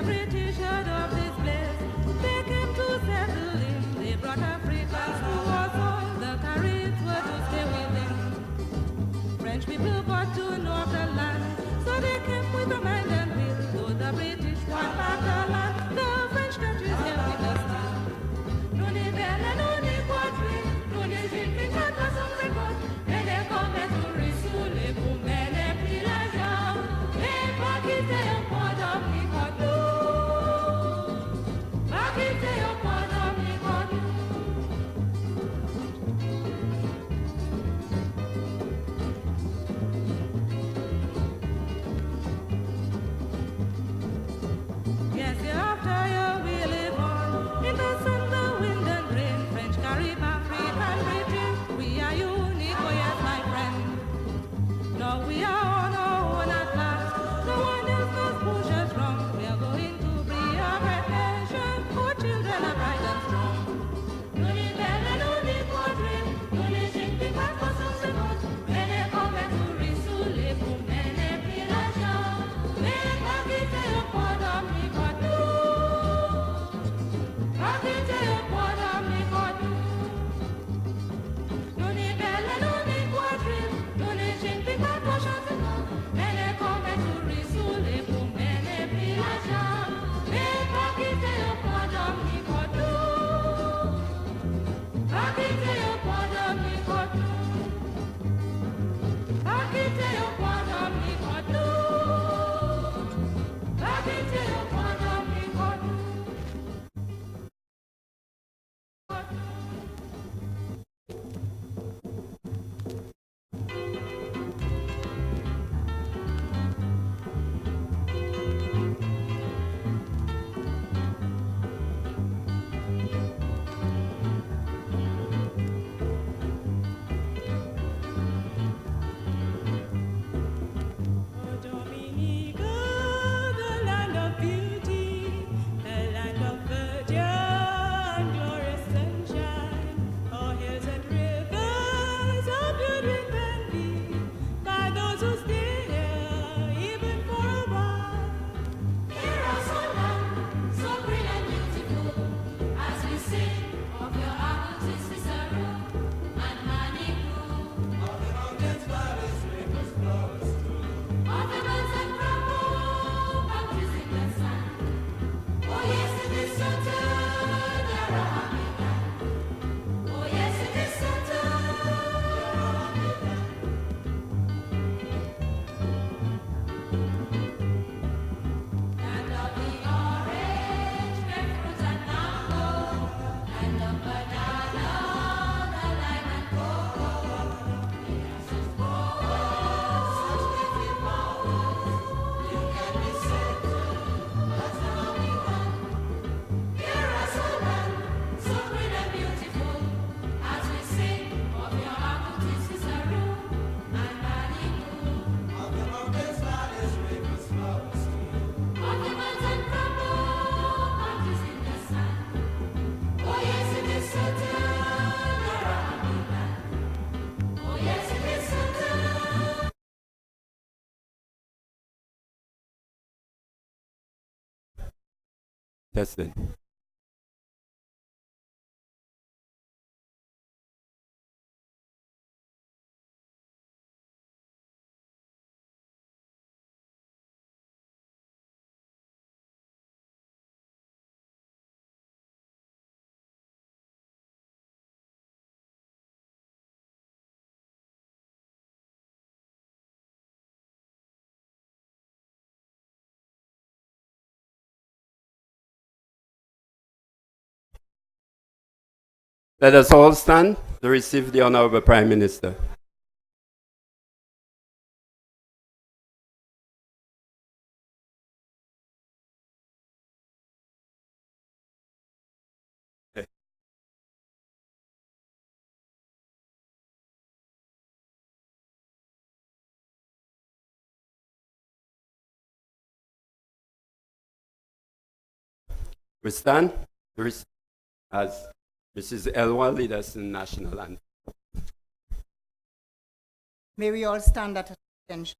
British heard of this place. They came to settle in. They brought Africans to our soil. The Caribs were to stay within. French people got to know of the land, so they came with a mind and will. Though the British want back the land, the French country's here with us still. Non è bella, non è quadri, non è gente che canta sempre con, e le come turri sulle bumbene pilaja, e pakite un po' d'amico, pakite un po' d'amico. Yes, after you we live on in the sun, the wind and rain. French, Carib, African, British, we are unique, oh yes, my friend. Now we are on our own at last. No one else must push us wrong. We are going to be a great nation. Our children are bright and strong. Non è bella, non è quadri, non è gente che passa secondo. Bene come turri sulle bumbene pilaja, e pakite un po' d'amico. Pakite un po' d'amico. Non è bella, non è quadri, non è gente che passa secondo. Bene come turri sulle bumbene pilaja, e pakite un po' d'amico. Pakite un po' d'amico. Pakite un po' d'amico. Pakite un po' d'amico. Dominica, the land of beauty, the land of verdure and glorious sunshine, our hills and rivers are viewed with envy by those who stay here even for a while. Here are so land, so green and beautiful, as we sing of your mountains, Cicero and Manitou, of the mountains, valleys, rivers, flowers too, of the birds and bramble, countries in the sun. Oh yes, it is certain, you're a happy land. Oh yes, it is certain, you're a happy land. Land of the orange, grapefruit and mango, land of banana, the lime and cocoa. They are such flowers, such pretty flowers. You can be certain that's the only one. Here are so land, so green and beautiful, as we sing of your mountains, Cicero and Manitou, of the mountains, valleys, rivers, flowers too, of the birds and bramble, countries in the sun. Oh yes, it is certain, you're a happy land. Oh yes, it is certain. Testing. Let us all stand to receive the Honorable Prime Minister. We stand as Mrs. Elwa lead us in national anthem. May we all stand at attention.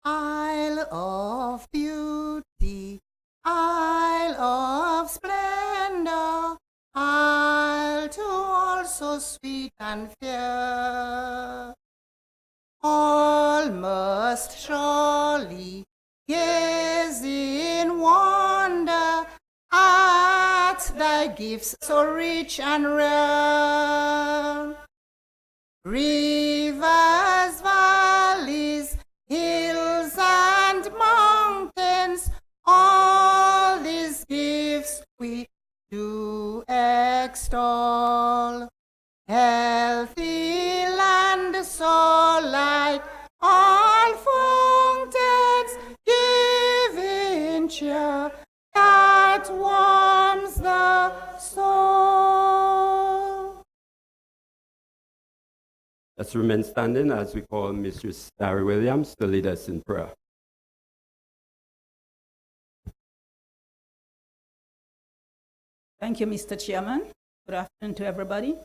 Isle of beauty, isle of splendor, isle to all so sweet and fair. All must surely gaze in wonder at thy gifts so rich and rare. Rivers, valleys, hills and mountains, all these gifts we do extol. Healthy land, so like all fountains, giving cheer that warms the soul. Let's remain standing as we call Mistress Darry Williams to lead us in prayer. Thank you, Mr. Chairman. Good afternoon to everybody.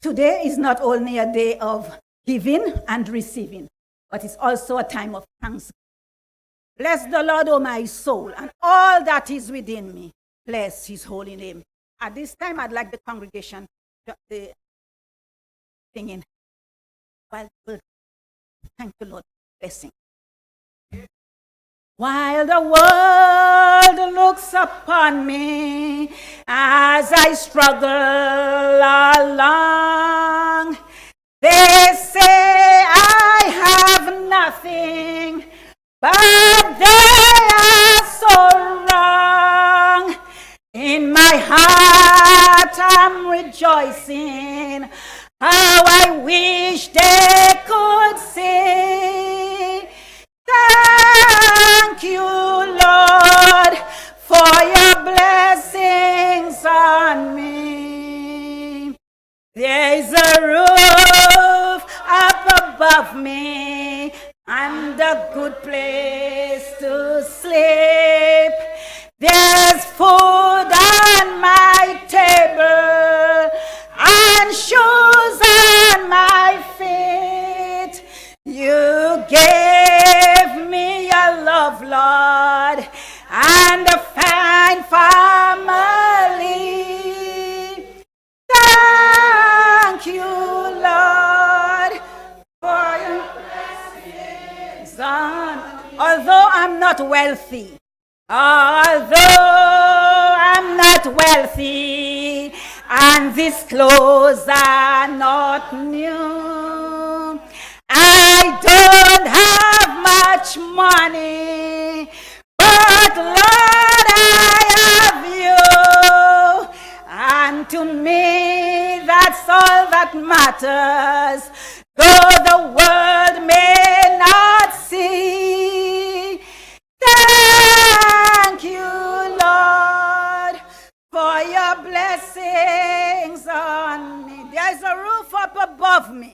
Today is not only a day of giving and receiving, but it's also a time of thanksgiving. Bless the Lord, O my soul, and all that is within me. Bless his holy name. At this time, I'd like the congregation to singing. While thank the Lord, blessing. While the world looks upon me as I struggle along, they say I have nothing, but they are so wrong. In my heart I'm rejoicing, how I wish they could see. Thank you, Lord, for your blessings on me. There is a roof up above me and a good place to sleep. There's food on my table and shoes on my feet. You gave me a love, Lord, and a fine family. Thank you, Lord, for your blessings on. Although I'm not wealthy, and these clothes are not new, I don't have much money, but Lord, I have you, and to me that's all that matters, though the world may not see. Thank you, Lord, for your blessings on me. There's a roof up above me.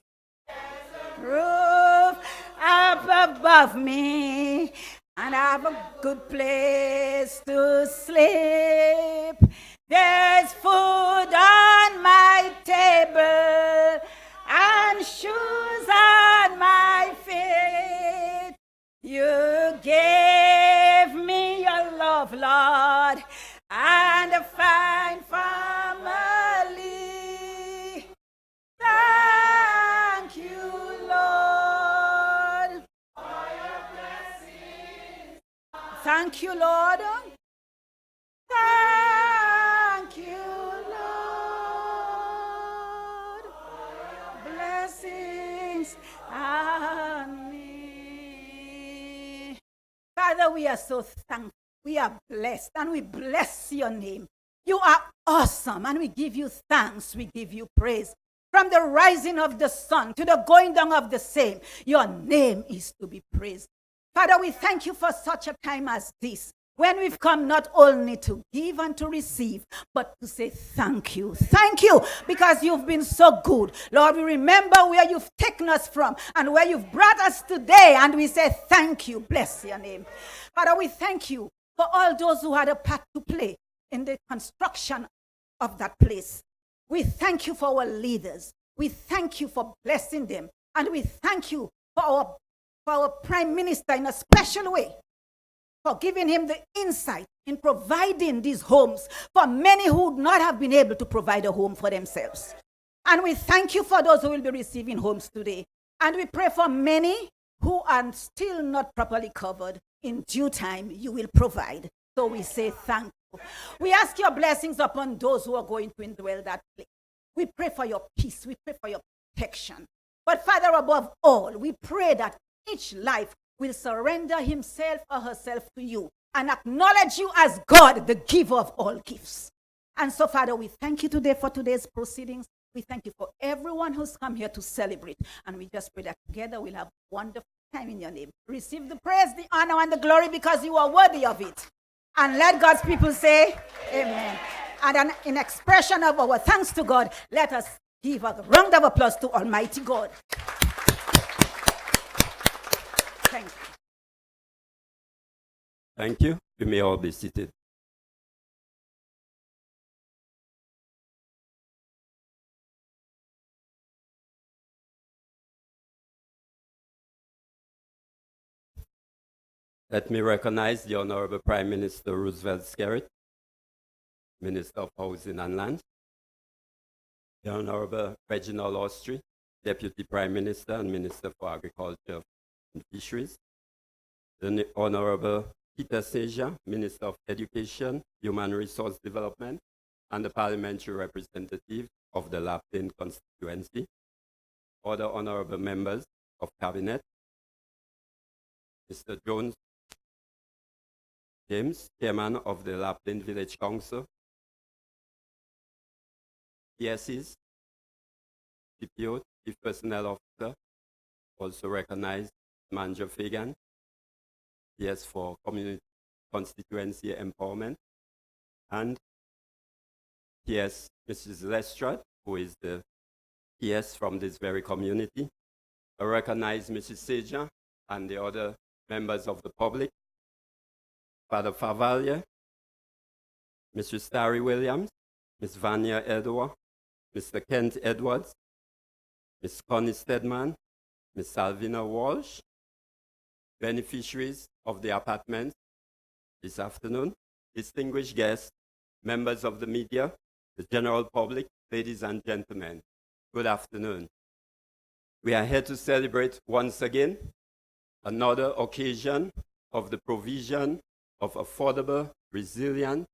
Roof up above me, and I have a good place to sleep. There's food on my table and shoes on my feet. You gave me your love, Lord, and a fine family. Thank you, Lord, for your blessings. Thank you, Lord. Thank you, Lord, for your blessings on me. Father, we are so thankful. We are blessed, and we bless your name. You are awesome, and we give you thanks. We give you praise. From the rising of the sun to the going down of the same, your name is to be praised. Father, we thank you for such a time as this, when we've come not only to give and to receive, but to say thank you. Thank you, because you've been so good. Lord, we remember where you've taken us from and where you've brought us today, and we say thank you. Bless your name. Father, we thank you for all those who had a part to play in the construction of that place. We thank you for our leaders. We thank you for blessing them. And we thank you for for our Prime Minister in a special way, for giving him the insight in providing these homes for many who would not have been able to provide a home for themselves. And we thank you for those who will be receiving homes today. And we pray for many who are still not properly covered. In due time, you will provide. So we say thank you. We ask your blessings upon those who are going to indwell that place. We pray for your peace. We pray for your protection. But Father, above all, we pray that each life will surrender himself or herself to you and acknowledge you as God, the giver of all gifts. And so, Father, we thank you today for today's proceedings. We thank you for everyone who's come here to celebrate. And we just pray that together we'll have a wonderful time in your name. Receive the praise, the honor, and the glory because you are worthy of it. And let God's people say, amen. And in expression of our thanks to God, let us give a round of applause to Almighty God. Thank you. Thank you. You may all be seated. Let me recognize the Honorable Prime Minister Roosevelt Skerrit, Minister of Housing and Land, the Honorable Reginald Austrie, Deputy Prime Minister and Minister for Agriculture and Fisheries, the Honorable Peter Seja, Minister of Education, Human Resource Development, and the parliamentary representative of the Plaine constituency, other honorable members of Cabinet, Mr. James, Chairman of the Plaine Village Council, PSs, CPO, Chief Personnel Officer, also recognized Manager Fagan, PS for Community Constituency Empowerment, and PS Mrs. Lestrade, who is the PS from this very community. I recognize Mrs. Seja and the other members of the public, Father Favalier, Mr. Starry Williams, Ms. Vanya Edward, Mr. Kent Edwards, Ms. Connie Stedman, Ms. Salvina Walsh, beneficiaries of the apartments this afternoon, distinguished guests, members of the media, the general public, ladies and gentlemen, good afternoon. We are here to celebrate once again another occasion of the provision of affordable, resilient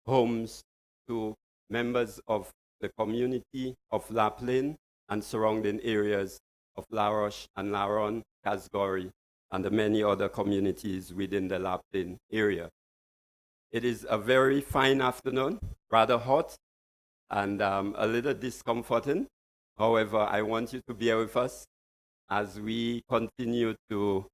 homes to members of the community of Plaine and surrounding areas of La Roche and Laron, Casgori, and the many other communities within the Plaine area. It is a very fine afternoon, rather hot, and a little discomforting. However, I want you to bear with us as we continue to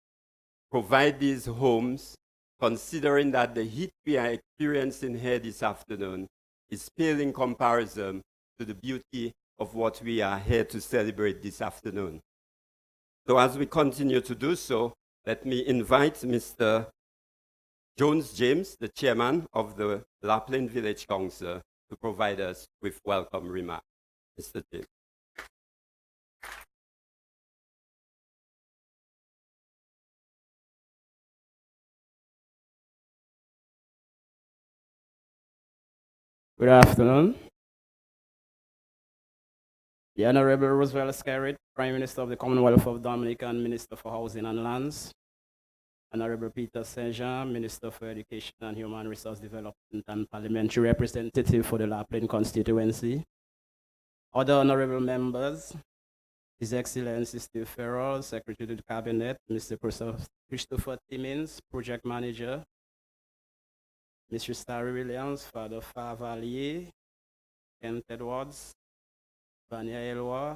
provide these homes, considering that the heat we are experiencing here this afternoon is pale in comparison to the beauty of what we are here to celebrate this afternoon. So as we continue to do so, let me invite Mr. Jones James, the chairman of the Plaine Village Council, to provide us with welcome remarks. Mr. James. Good afternoon. The Honorable Roosevelt Skerrit, Prime Minister of the Commonwealth of Dominica and Minister for Housing and Lands. Honorable Peter Seja, Minister for Education and Human Resource Development and Parliamentary Representative for the Plaine constituency. Other honorable members, His Excellency Steve Farrell, Secretary to the Cabinet, Mr. Christopher Timmins, Project Manager, Mr. Starry Williams, Father Favalier, Kent Edwards, Vanya Elwa,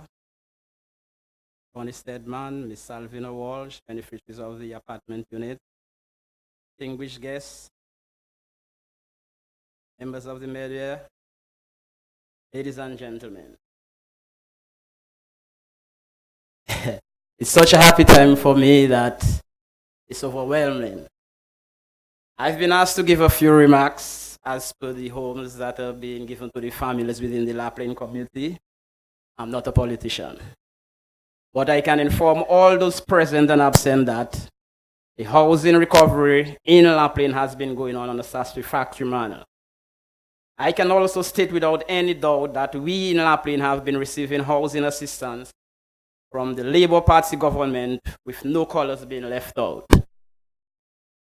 Connie Stedman, Ms. Salvina Walsh, beneficiaries of the apartment unit, distinguished guests, members of the media, ladies and gentlemen. It's such a happy time for me that it's overwhelming. I've been asked to give a few remarks as per the homes that are being given to the families within the Plaine community. I'm not a politician. But I can inform all those present and absent that the housing recovery in Plaine has been going on a satisfactory manner. I can also state without any doubt that we in Plaine have been receiving housing assistance from the Labour Party government with no colors being left out.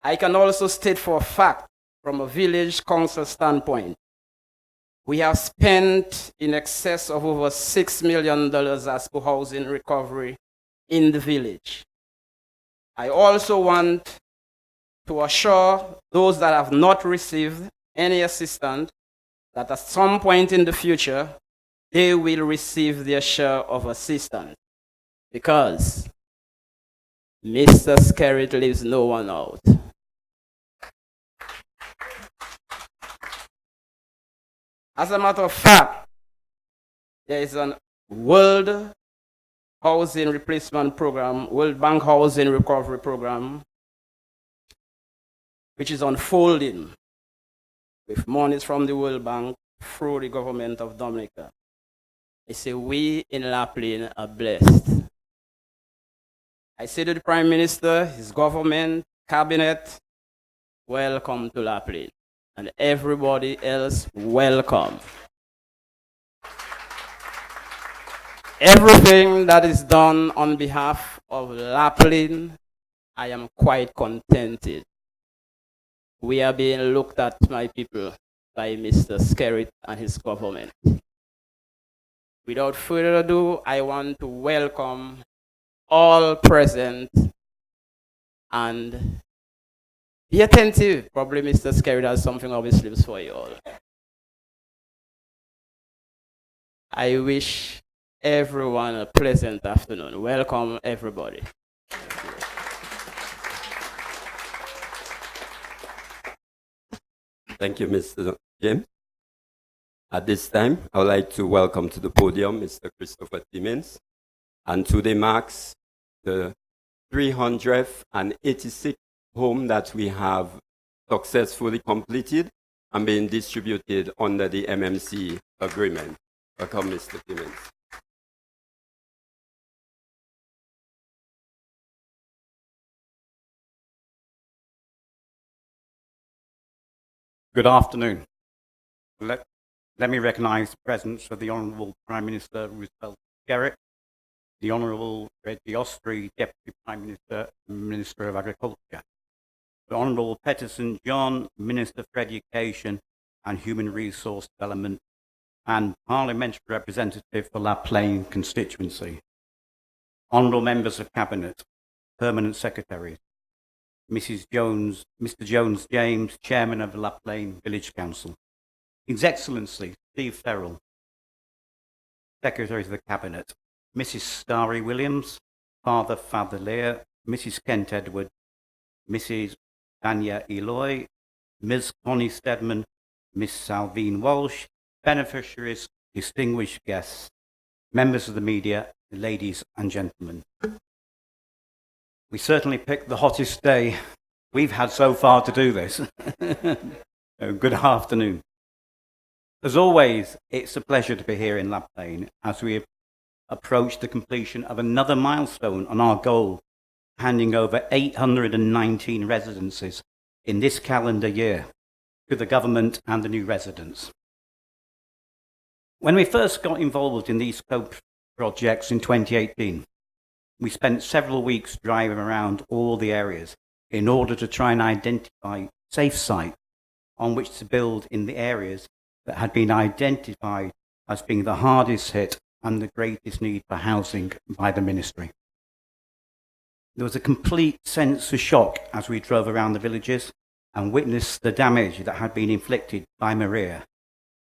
I can also state for a fact, from a village council standpoint, we have spent in excess of over $6 million as for housing recovery in the village. I also want to assure those that have not received any assistance that at some point in the future, they will receive their share of assistance. Because Mr. Skerritt leaves no one out. As a matter of fact, there is a World Housing Replacement Program, World Bank Housing Recovery Program, which is unfolding with monies from the World Bank through the government of Dominica. I say we in Plaine are blessed. I say to the Prime Minister, his government, cabinet, welcome to Plaine. And everybody else, welcome. Everything that is done on behalf of Plaine, I am quite contented. We are being looked at, my people, by Mr. Skerritt and his government. Without further ado, I want to welcome all present and be attentive. Probably Mr. Skerritt has something up his sleeves for you all. I wish everyone a pleasant afternoon. Welcome, everybody. Thank you, Mr. James. At this time, I would like to welcome to the podium Mr. Christopher Timmins. And today marks the 386th home that we have successfully completed and being distributed under the MMC agreement. Welcome, Mr. Timmins. Good afternoon. Let me recognise the presence of the Honourable Prime Minister Roosevelt Skerritt, the Honourable Reggie Ostry, Deputy Prime Minister and Minister of Agriculture, the Honourable Peterson John, Minister for Education and Human Resource Development, and Parliamentary Representative for Plaine constituency, Honourable Members of Cabinet, Permanent Secretaries, Mrs. Jones, Mr. Jones James, Chairman of Plaine Village Council, His Excellency Steve Ferrell, Secretary of the Cabinet, Mrs. Starry Williams, Father Lear, Mrs. Kent Edward, Mrs. Dania Eloy, Ms. Connie Stedman, Miss Salvine Walsh, beneficiaries, distinguished guests, members of the media, ladies and gentlemen. We certainly picked the hottest day we've had so far to do this. Good afternoon. As always, it's a pleasure to be here in Plaine as we approach the completion of another milestone on our goal, handing over 819 residences in this calendar year to the government and the new residents. When we first got involved in these projects in 2018, we spent several weeks driving around all the areas in order to try and identify safe sites on which to build in the areas that had been identified as being the hardest hit and the greatest need for housing by the ministry. There was a complete sense of shock as we drove around the villages and witnessed the damage that had been inflicted by Maria,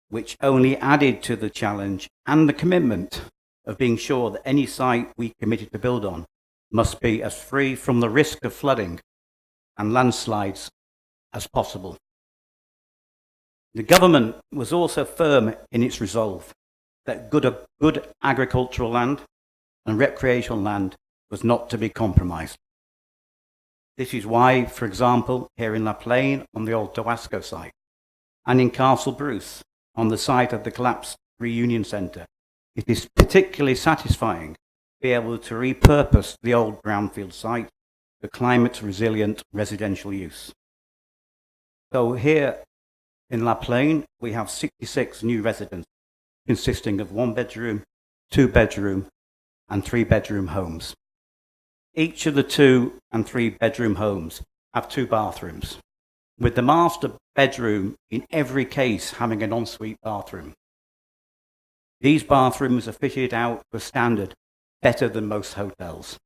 which only added to the challenge and the commitment of being sure that any site we committed to build on must be as free from the risk of flooding and landslides as possible. The government was also firm in its resolve that good agricultural land and recreational land was not to be compromised. This is why, for example, here in Plaine on the old Towasco site, and in Castle Bruce on the site of the collapsed reunion centre, it is particularly satisfying be able to repurpose the old brownfield site for climate-resilient residential use. So here in Plaine, we have 66 new residents consisting of 1-bedroom, 2-bedroom, and 3-bedroom homes. Each of the 2 and 3-bedroom homes have 2 bathrooms, with the master bedroom in every case having an ensuite bathroom. These bathrooms are fitted out to a standard better than most hotels.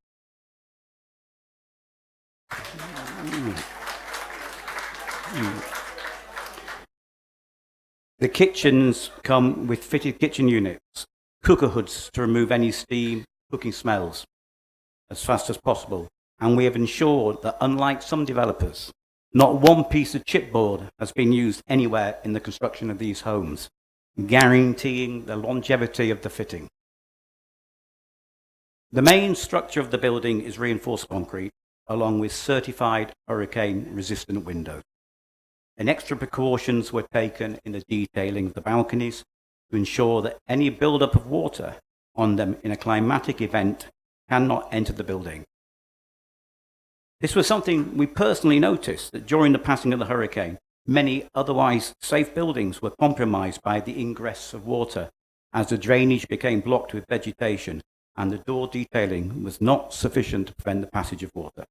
The kitchens come with fitted kitchen units, cooker hoods to remove any steam, cooking smells as fast as possible. And we have ensured that, unlike some developers, not one piece of chipboard has been used anywhere in the construction of these homes, guaranteeing the longevity of the fitting. The main structure of the building is reinforced concrete, along with certified hurricane-resistant windows. And extra precautions were taken in the detailing of the balconies to ensure that any build-up of water on them in a climatic event cannot enter the building. This was something we personally noticed, that during the passing of the hurricane, many otherwise safe buildings were compromised by the ingress of water as the drainage became blocked with vegetation and the door detailing was not sufficient to prevent the passage of water.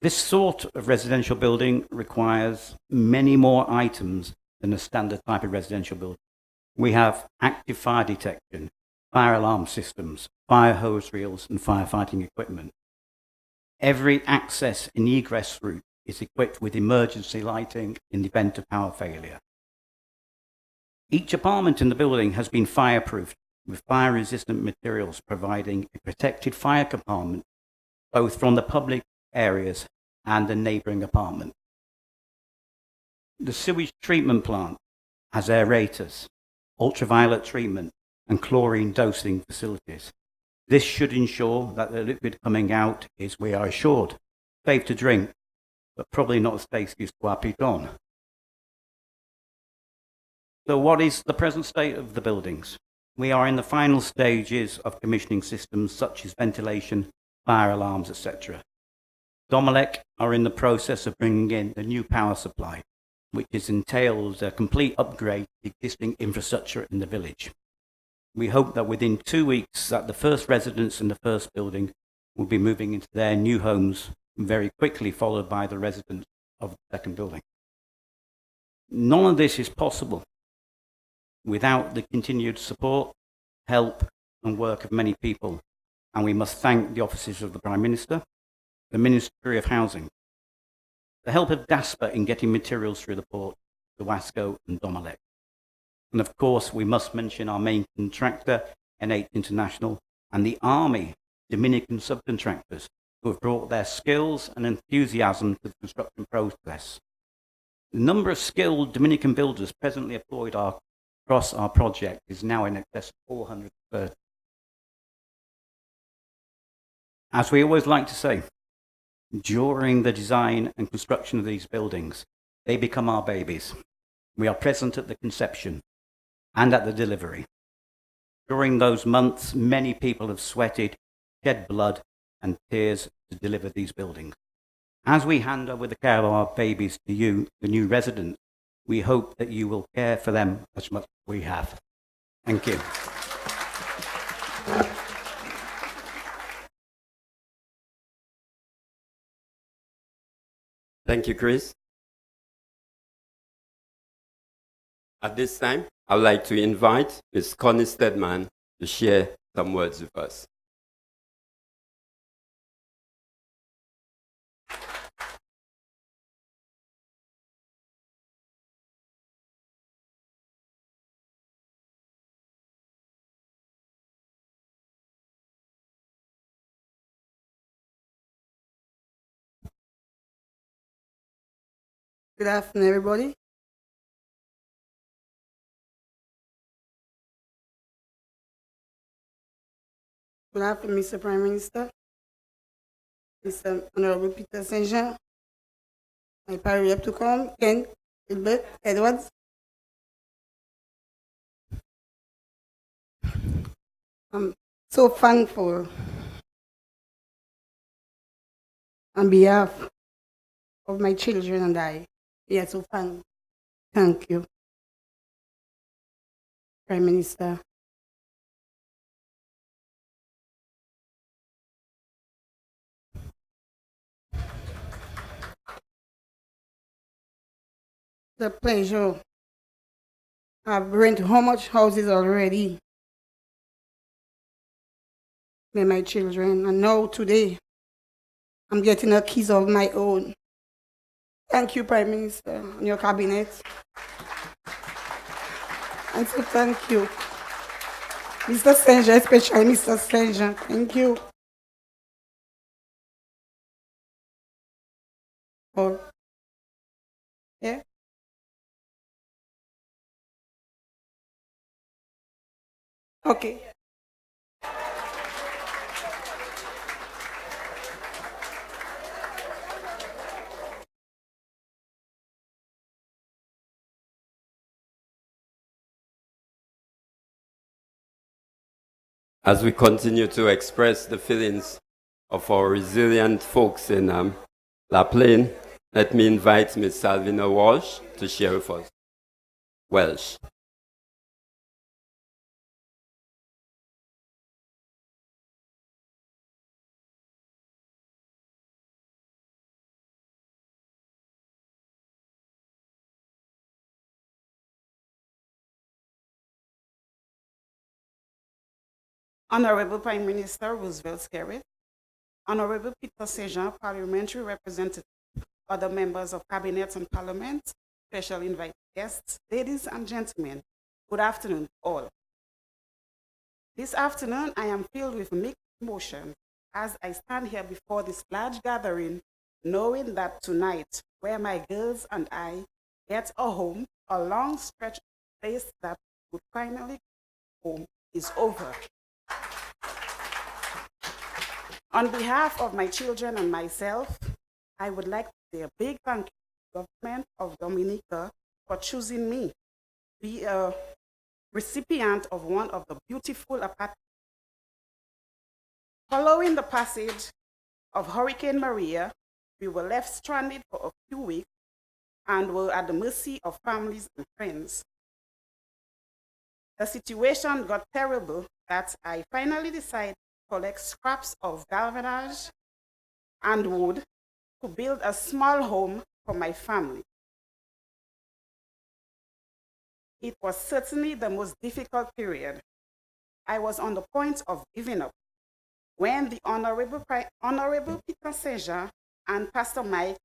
This sort of residential building requires many more items than a standard type of residential building. We have active fire detection, fire alarm systems, fire hose reels, and firefighting equipment. Every access and egress route is equipped with emergency lighting in the event of power failure. Each apartment in the building has been fireproofed with fire-resistant materials, providing a protected fire compartment both from the public areas and the neighbouring apartment. The sewage treatment plant has aerators, ultraviolet treatment, and chlorine dosing facilities. This should ensure that the liquid coming out is, we are assured, safe to drink, but probably not as tasty as pois piton. So what is the present state of the buildings? We are in the final stages of commissioning systems such as ventilation, fire alarms, etc. Domelec are in the process of bringing in the new power supply, which entails a complete upgrade to existing infrastructure in the village. We hope that within 2 weeks that the first residents in the first building will be moving into their new homes, very quickly followed by the residents of the second building. None of this is possible without the continued support, help, and work of many people, and we must thank the offices of the Prime Minister, the Ministry of Housing, the help of DASPA in getting materials through the port, the WASCO and Domelec. And of course, we must mention our main contractor, N8 International, and the Army Dominican subcontractors who have brought their skills and enthusiasm to the construction process. The number of skilled Dominican builders presently employed across our project is now in excess of 430. As we always like to say, during the design and construction of these buildings, they become our babies. We are present at the conception and at the delivery. During those months, many people have sweated, shed blood and tears to deliver these buildings. As we hand over the care of our babies to you, the new residents, we hope that you will care for them as much as we have. Thank you. Thank you, Chris. At this time, I would like to invite Ms. Connie Stedman to share some words with us. Good afternoon, everybody. Good afternoon, Mr. Prime Minister, Mr. Honorable Peter St. Jean, my party rep to come, Ken, Gilbert, Edwards. so thankful on behalf of my children and I. Yes, so thank you, Prime Minister. The pleasure. I've rented how much houses already with my children, and now today I'm getting a keys of my own. Thank you, Prime Minister, and your cabinet. And so thank you, Mr. Senja, especially Mr. Senja. Thank you. Oh, yeah. Okay. As we continue to express the feelings of our resilient folks in Plaine, let me invite Ms. Salvina Walsh to share with us. Welsh. Honorable Prime Minister Roosevelt Skerrit, Honorable Peter Sejean, parliamentary representative, other members of Cabinet and Parliament, special invited guests, ladies and gentlemen, good afternoon all. This afternoon, I am filled with mixed emotions as I stand here before this large gathering, knowing that tonight, where my girls and I get a home, a long stretch of place that would finally home is over. On behalf of my children and myself, I would like to say a big thank you to the government of Dominica for choosing me to be a recipient of one of the beautiful apartments. Following the passage of Hurricane Maria, we were left stranded for a few weeks and were at the mercy of families and friends. The situation got terrible that I finally decided collect scraps of galvanized and wood to build a small home for my family. It was certainly the most difficult period. I was on the point of giving up when the Honorable Peter Sejean and Pastor Mike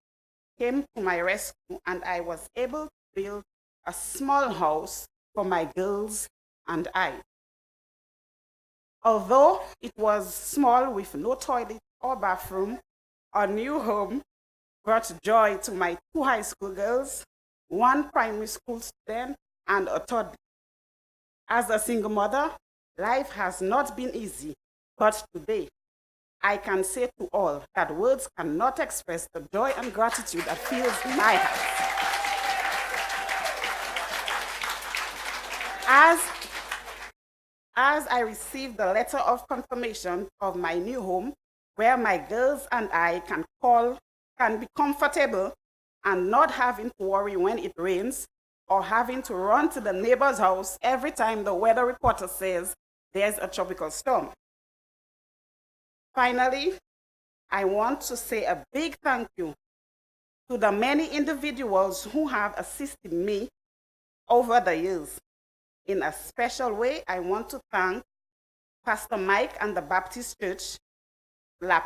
came to my rescue, and I was able to build a small house for my girls and I. Although it was small with no toilet or bathroom, our new home brought joy to my 2 high school girls, 1 primary school student, and a toddler. As a single mother, life has not been easy, but today I can say to all that words cannot express the joy and gratitude that fills my heart. As I received the letter of confirmation of my new home, where my girls and I can be comfortable and not having to worry when it rains or having to run to the neighbor's house every time the weather reporter says there's a tropical storm. Finally, I want to say a big thank you to the many individuals who have assisted me over the years. In a special way, I want to thank Pastor Mike and the Baptist Church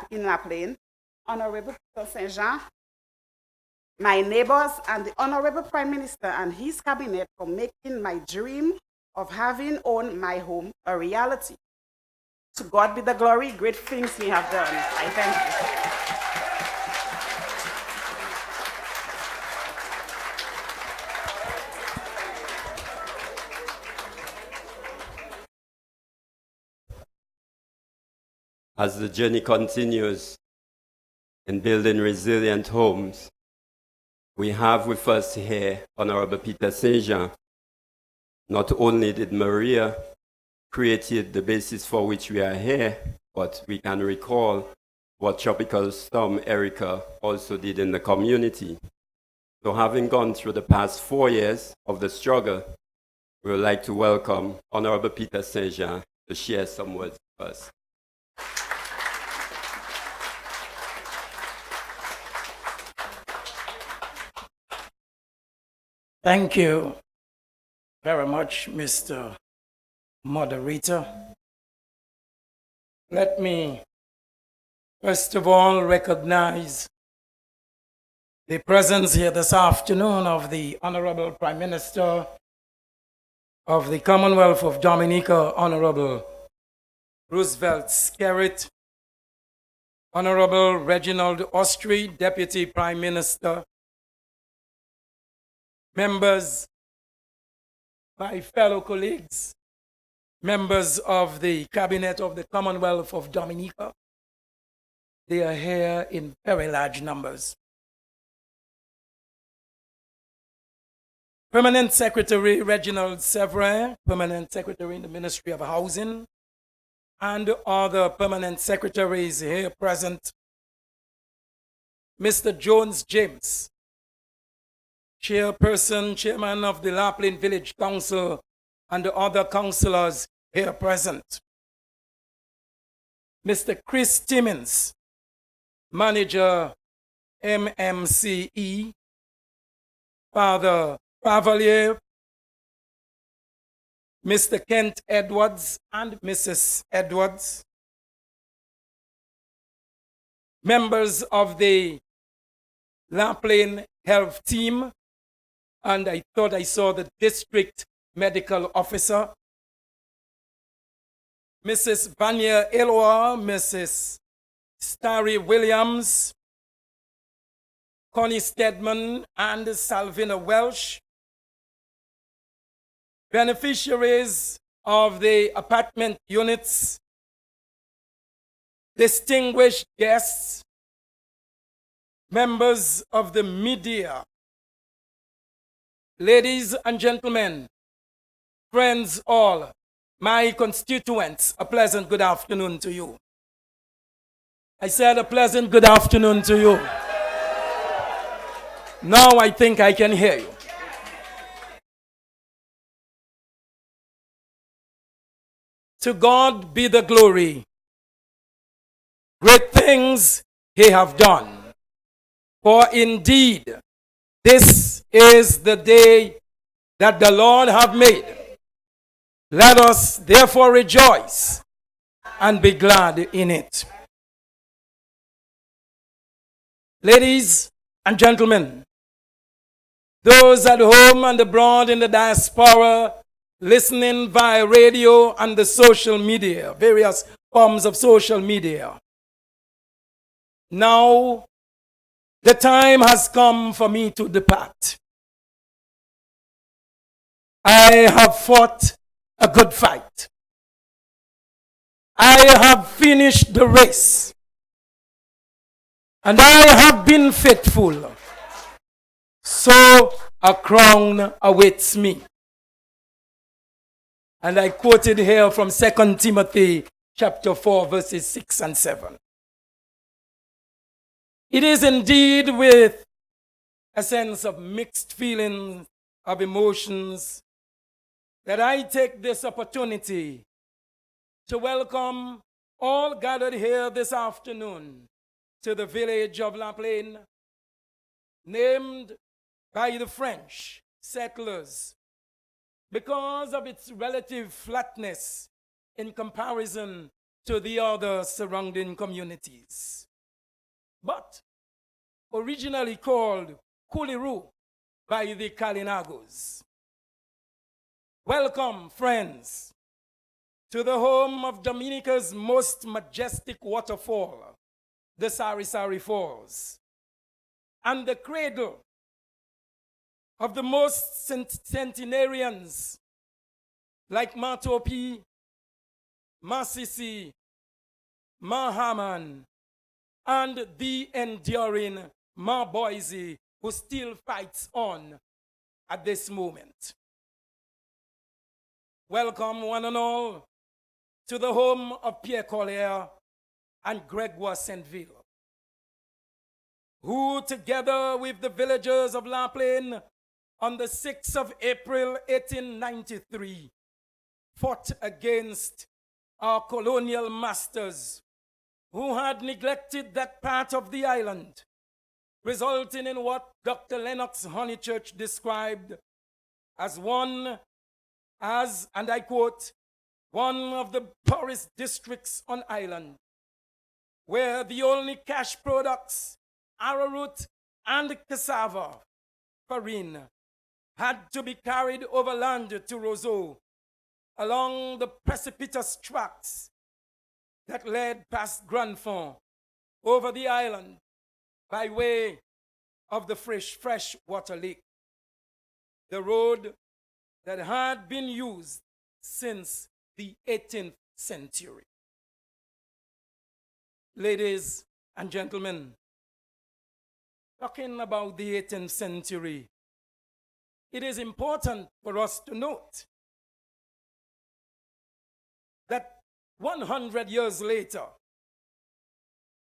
in Plaine, Honorable Peter Sejean, my neighbors, and the Honorable Prime Minister and his cabinet for making my dream of having owned my home a reality. To God be the glory, great things he has done. I thank you. As the journey continues in building resilient homes, we have with us here Honorable Peter Sejean. Not only did Maria created the basis for which we are here, but we can recall what Tropical Storm Erica also did in the community. So having gone through the past 4 years of the struggle, we would like to welcome Honorable Peter Saint-Jean to share some words with us. Thank you very much, Mr. Moderator. Let me first of all recognize the presence here this afternoon of the Honorable Prime Minister of the Commonwealth of Dominica, Honorable Roosevelt Skerrit, Honorable Reginald Ostry, Deputy Prime Minister, members, my fellow colleagues, members of the Cabinet of the Commonwealth of Dominica. They are here in very large numbers. Permanent Secretary Reginald Severin, Permanent Secretary in the Ministry of Housing, and other permanent secretaries here present. Mr. Jones James, Chairperson, Chairman of the Plaine Village Council, and the other councillors here present. Mr. Chris Timmins, Manager, MMCE, Father Pavalier, Mr. Kent Edwards and Mrs. Edwards, members of the Plaine Health Team, and I thought I saw the District Medical Officer, Mrs. Vanya Elwa, Mrs. Starry Williams, Connie Stedman, and Salvina Welsh, beneficiaries of the apartment units, distinguished guests, members of the media, ladies and gentlemen, friends all, my constituents, a pleasant good afternoon to you. I said a pleasant good afternoon to you. Now I think I can hear you. To God be the glory. Great things he have done. For indeed, this is the day that the Lord hath made. Let us therefore rejoice and be glad in it. Ladies and gentlemen, those at home and abroad in the diaspora, listening via radio and the social media, various forms of social media. Now, the time has come for me to depart. I have fought a good fight. I have finished the race. And I have been faithful. So a crown awaits me. And I quoted here from 2 Timothy chapter 4, verses 6 and 7. It is indeed with a sense of mixed feelings of emotions that I take this opportunity to welcome all gathered here this afternoon to the village of Plaine, named by the French settlers because of its relative flatness in comparison to the other surrounding communities. But originally called Kuliru by the Kalinagos. Welcome, friends, to the home of Dominica's most majestic waterfall, the Sari Falls, and the cradle of the most centenarians like Matopi, Masisi, Mahaman, and the enduring Maboise, who still fights on at this moment. Welcome one and all to the home of Pierre Collier and Gregoire Saint-Ville, who, together with the villagers of La Plaine, on the 6th of April 1893, fought against our colonial masters who had neglected that part of the island, resulting in what Dr. Lennox Honeychurch described as and I quote, one of the poorest districts on island, where the only cash products, arrowroot and cassava, farine, had to be carried overland to Roseau along the precipitous tracks that led past Grandfond over the island by way of the fresh water lake, the road that had been used since the 18th century. Ladies and gentlemen, talking about the 18th century, it is important for us to note that 100 years later,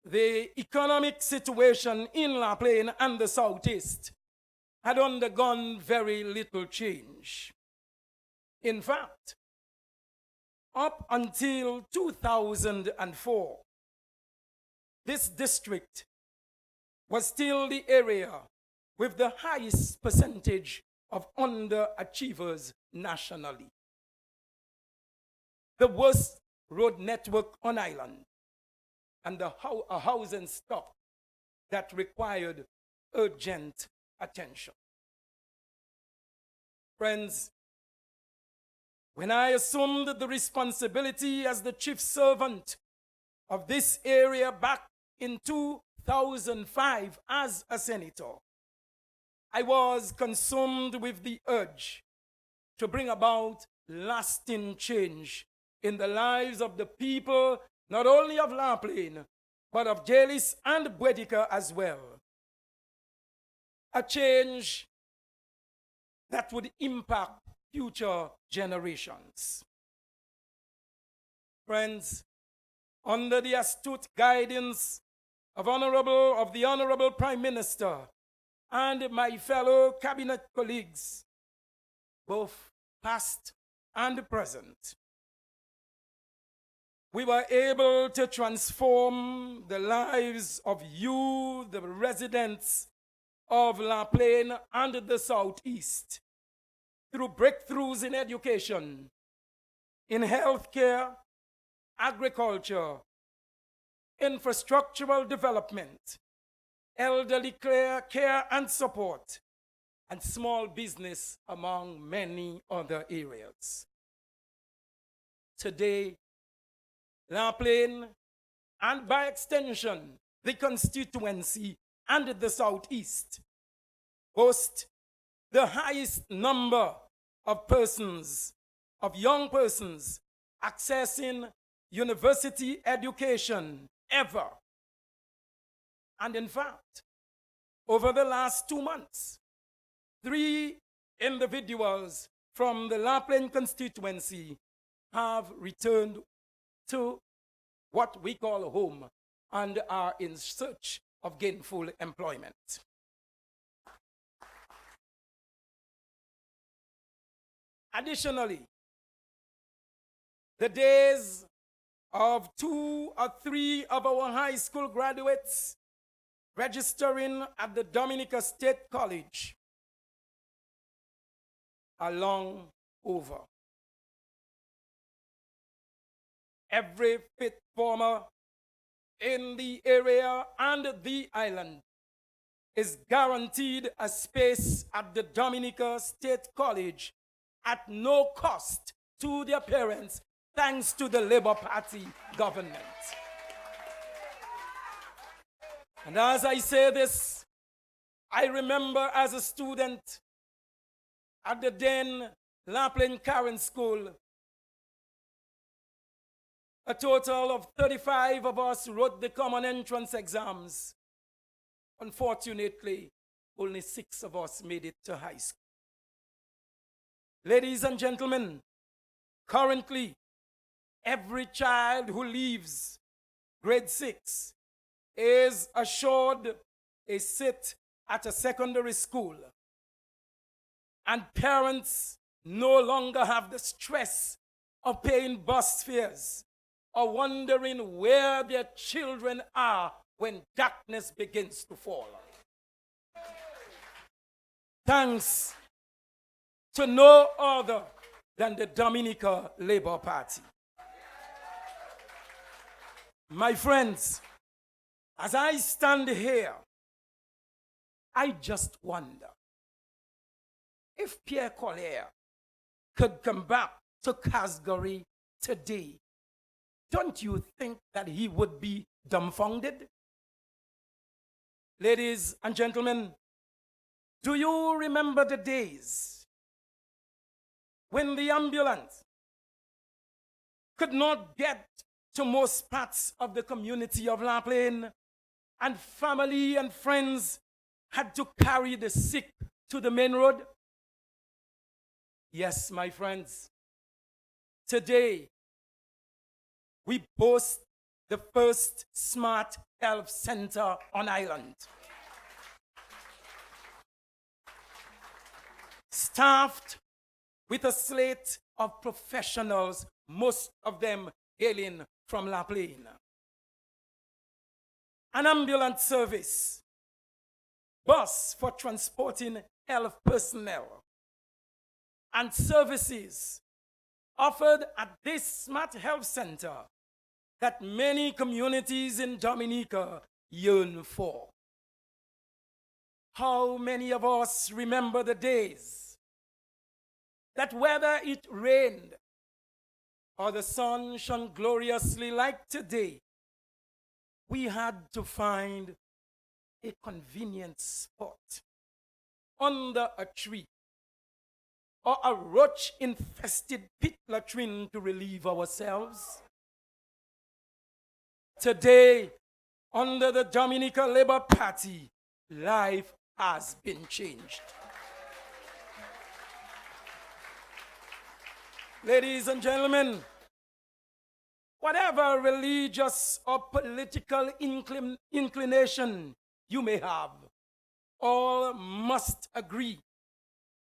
the economic situation in La Plaine and the Southeast had undergone very little change. In fact, up until 2004, this district was still the area with the highest percentage of underachievers nationally. The worst road network on island, and a housing stock that required urgent attention. Friends, when I assumed the responsibility as the chief servant of this area back in 2005 as a senator, I was consumed with the urge to bring about lasting change in the lives of the people, not only of La Plaine, but of Jalis and Bouedica as well. A change that would impact future generations. Friends, under the astute guidance of the Honorable Prime Minister and my fellow cabinet colleagues, both past and present, we were able to transform the lives of you, the residents of La Plaine and the Southeast, through breakthroughs in education, in healthcare, agriculture, infrastructural development, elderly care and support, and small business, among many other areas. Today, La Plaine, and by extension, the constituency and the Southeast, host the highest number of persons, of young persons, accessing university education ever. And in fact, over the last 2 months, 3 individuals from the La Plaine constituency have returned to what we call home and are in search of gainful employment. Additionally, the days of 2 or 3 of our high school graduates registering at the Dominica State College are long over. Every fit former in the area and the island is guaranteed a space at the Dominica State College at no cost to their parents, thanks to the Labour Party government. And as I say this, I remember as a student at the then La Plaine Karen School, a total of 35 of us wrote the common entrance exams. Unfortunately, only 6 of us made it to high school. Ladies and gentlemen, currently, every child who leaves grade 6 is assured a seat at a secondary school. And parents no longer have the stress of paying bus fares or wondering where their children are when darkness begins to fall. Thanks to no other than the Dominica Labour Party. My friends, as I stand here, I just wonder if Pierre Collier could come back to Calgary today. Don't you think that he would be dumbfounded? Ladies and gentlemen, do you remember the days when the ambulance could not get to most parts of the community of Plaine, and family and friends had to carry the sick to the main road? Yes, my friends, today we boast the first smart health center on island. Staffed with a slate of professionals, most of them hailing from Plaine. An ambulance service, bus for transporting health personnel, and services offered at this smart health center that many communities in Dominica yearn for. How many of us remember the days that whether it rained or the sun shone gloriously like today, we had to find a convenient spot under a tree or a roach-infested pit latrine to relieve ourselves? Today, under the Dominica Labour Party, life has been changed. Ladies and gentlemen, whatever religious or political inclination you may have, all must agree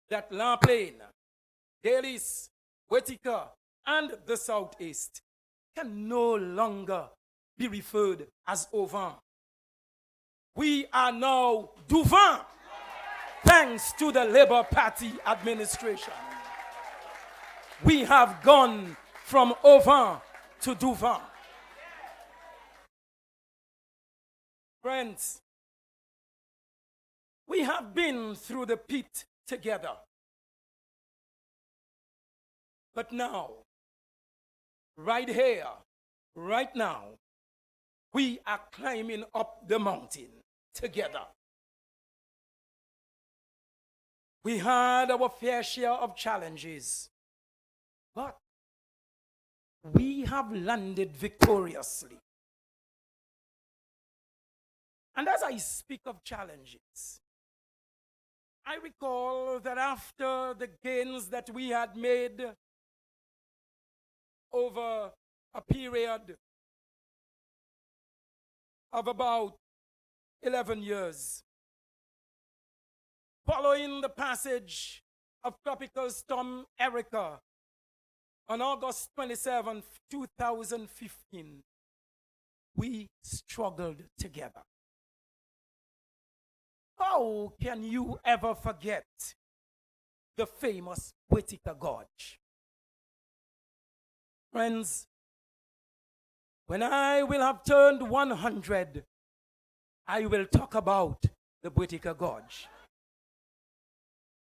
that Plaine, Dalis, Wetika, and the Southeast can no longer be referred as Auvent. We are now Douvant, thanks to the Labour Party administration. We have gone from Auvent to Douvant. Friends, we have been through the pit together. But now, right here, right now, we are climbing up the mountain together. We had our fair share of challenges, but we have landed victoriously. And as I speak of challenges, I recall that after the gains that we had made over a period of about 11 years, following the passage of Tropical Storm Erica on August 27, 2015, we struggled together. How can you ever forget the famous Wetika Gorge? Friends, when I will have turned 100, I will talk about the Wetika Gorge.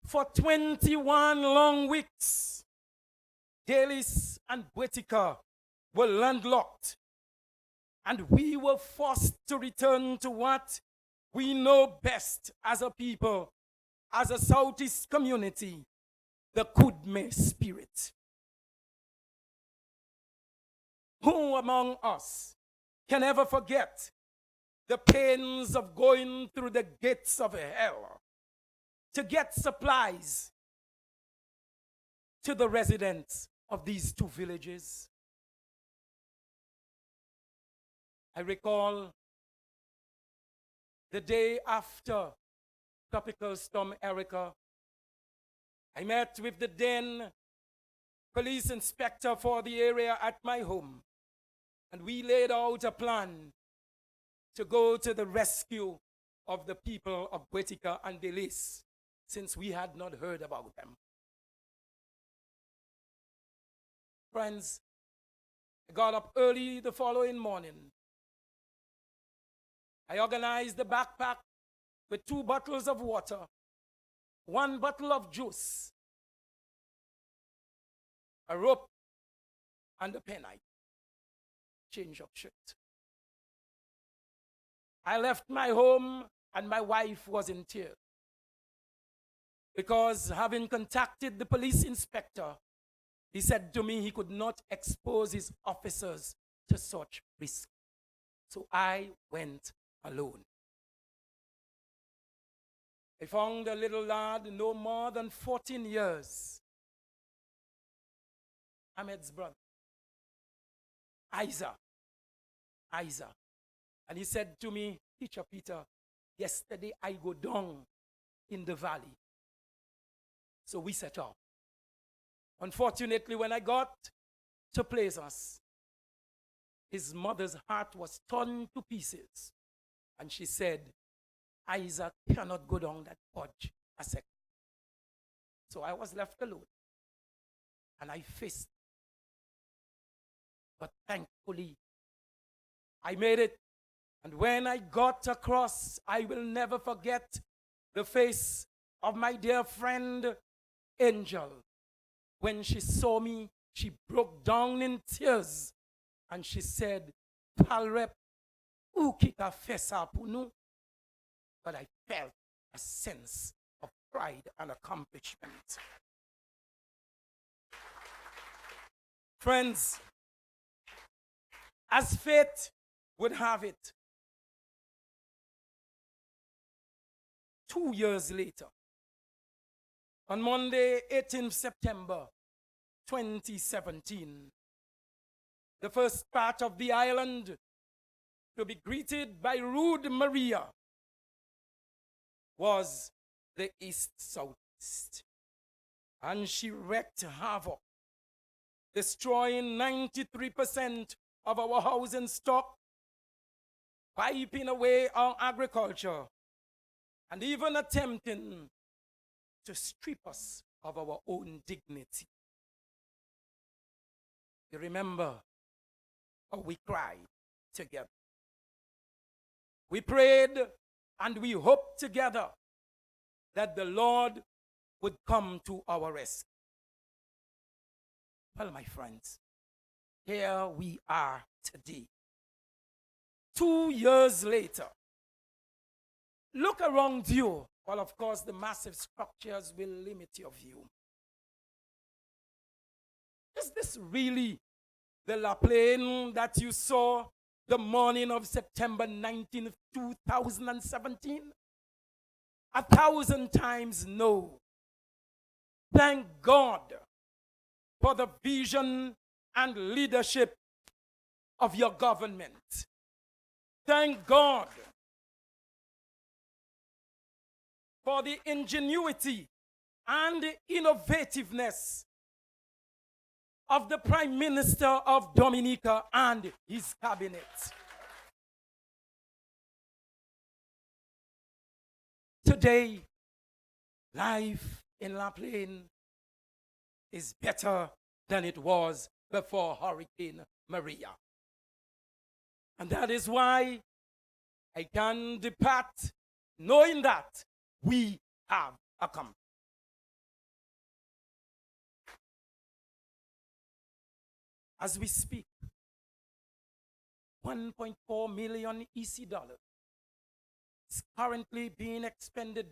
For 21 long weeks, Dalis and Wetika were landlocked, and we were forced to return to what we know best as a people, as a Southeast community, the Kudme spirit. Who among us can ever forget the pains of going through the gates of hell to get supplies to the residents of these two villages? I recall the day after Tropical Storm Erica, I met with the then police inspector for the area at my home, and we laid out a plan to go to the rescue of the people of Whitaker and Belize, since we had not heard about them. Friends, I got up early the following morning. I organized the backpack with 2 bottles of water, 1 bottle of juice, a rope, and a penknife. Change of shirt. I left my home and my wife was in tears because, having contacted the police inspector, he said to me he could not expose his officers to such risk. So I went alone. I found a little lad no more than 14 years. Ahmed's brother. Isa. And he said to me, Teacher Peter, yesterday I go down in the valley. So we set off. Unfortunately, when I got to Plaisance, his mother's heart was torn to pieces. And she said, Isaac cannot go down that porch a second. So I was left alone. And I faced. But thankfully, I made it. And when I got across, I will never forget the face of my dear friend, Angel. When she saw me, she broke down in tears. And she said, Palrep, ukika fesa punu. But I felt a sense of pride and accomplishment. Friends, as fate would have it, 2 years later, on Monday, 18th September 2017, the first part of the island to be greeted by rude Maria was the east-southeast. And she wreaked havoc, destroying 93% of our housing stock, wiping away our agriculture, and even attempting to strip us of our own dignity. You remember how we cried together. We prayed and we hoped together that the Lord would come to our rescue. Well, my friends, here we are today. 2 years later. Look around you. Well, of course, the massive structures will limit your view. Is this really the La Plaine that you saw the morning of September 19th, 2017? 1,000 times no. Thank God for the vision and leadership of your government. Thank God for the ingenuity and the innovativeness of the Prime Minister of Dominica and his cabinet. Today, life in La Plaine is better than it was before Hurricane Maria. And that is why I can depart knowing that we have accomplished. As we speak, 1.4 million EC dollars is currently being expended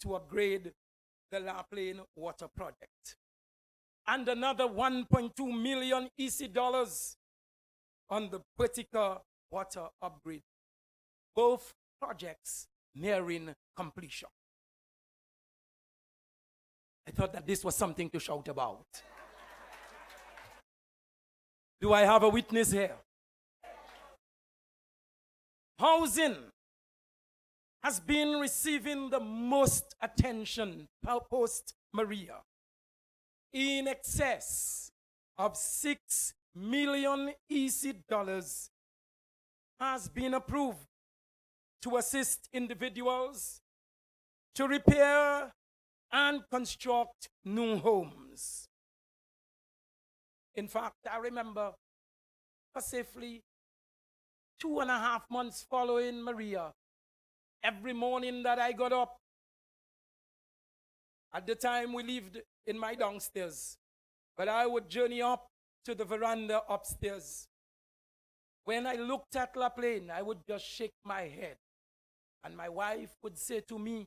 to upgrade the La Plaine water project, and another 1.2 million EC dollars on the Whitaker water upgrade. Both projects nearing completion. I thought that this was something to shout about. Do I have a witness here? housing has been receiving the most attention post Maria. In excess of $6 million EC dollars has been approved to assist individuals to repair and construct new homes. In fact, I remember safely 2.5 months following Maria, every morning that I got up, at the time we lived in my downstairs, but I would journey up to the veranda upstairs. When I looked at La Plaine, I would just shake my head. And my wife would say to me,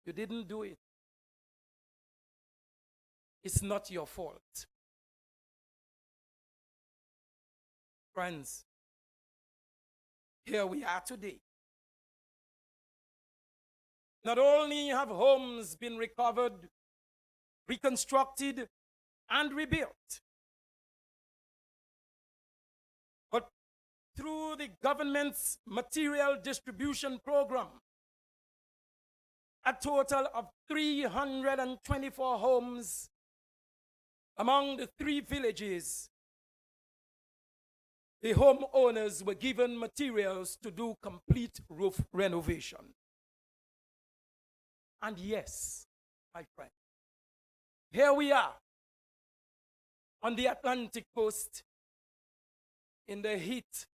"You didn't do it. It's not your fault." Friends, here we are today. Not only have homes been recovered, reconstructed, and rebuilt, but through the government's material distribution program, a total of 324 homes among the 3 villages, the homeowners were given materials to do complete roof renovation. And yes, my friend, here we are on the Atlantic coast in the heat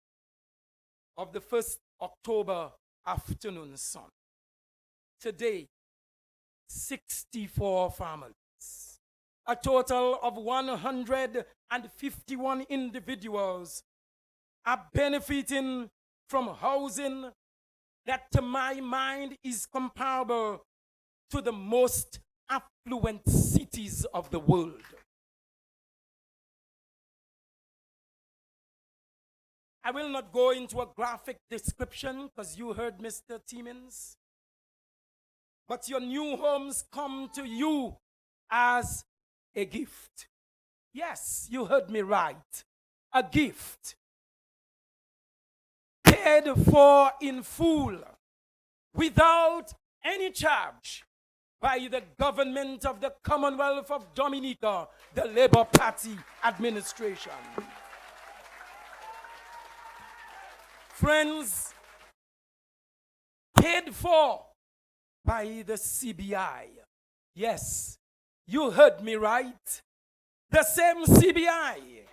of the 1st October afternoon sun. Today, 64 families, a total of 151 individuals are benefiting from housing that, to my mind, is comparable to the most affluent cities of the world. I will not go into a graphic description because you heard Mr. Timmins. But your new homes come to you as a gift. Yes, you heard me right. A gift. Paid for in full, without any charge, by the government of the Commonwealth of Dominica, the Labour Party administration. Friends, paid for by the CBI. Yes, you heard me right. The same CBI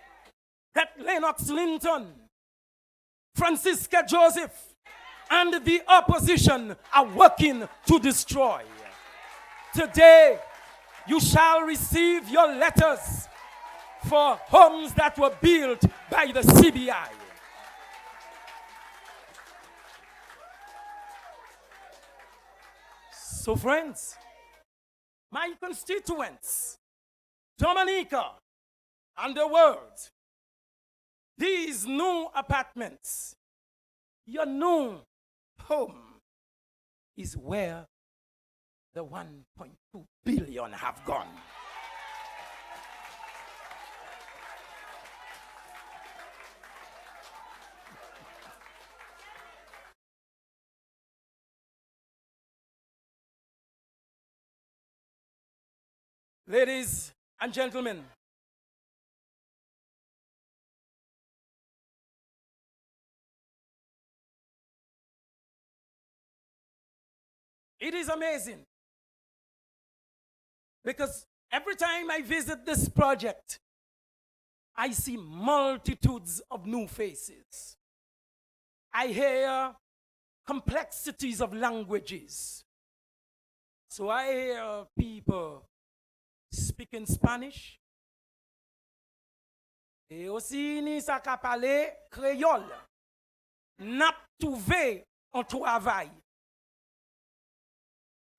that Lennox Linton, Francisca Joseph, and the opposition are working to destroy. Today, you shall receive your letters for homes that were built by the CBI. So friends, my constituents, Dominica and the world, these new apartments, your new home, is where the 1.2 billion have gone. Ladies and gentlemen, it is amazing because every time I visit this project, I see multitudes of new faces. I hear complexities of languages. So I hear people speaking Spanish. Et aussi ni sa ka parler créole. N'a trouvé un travail.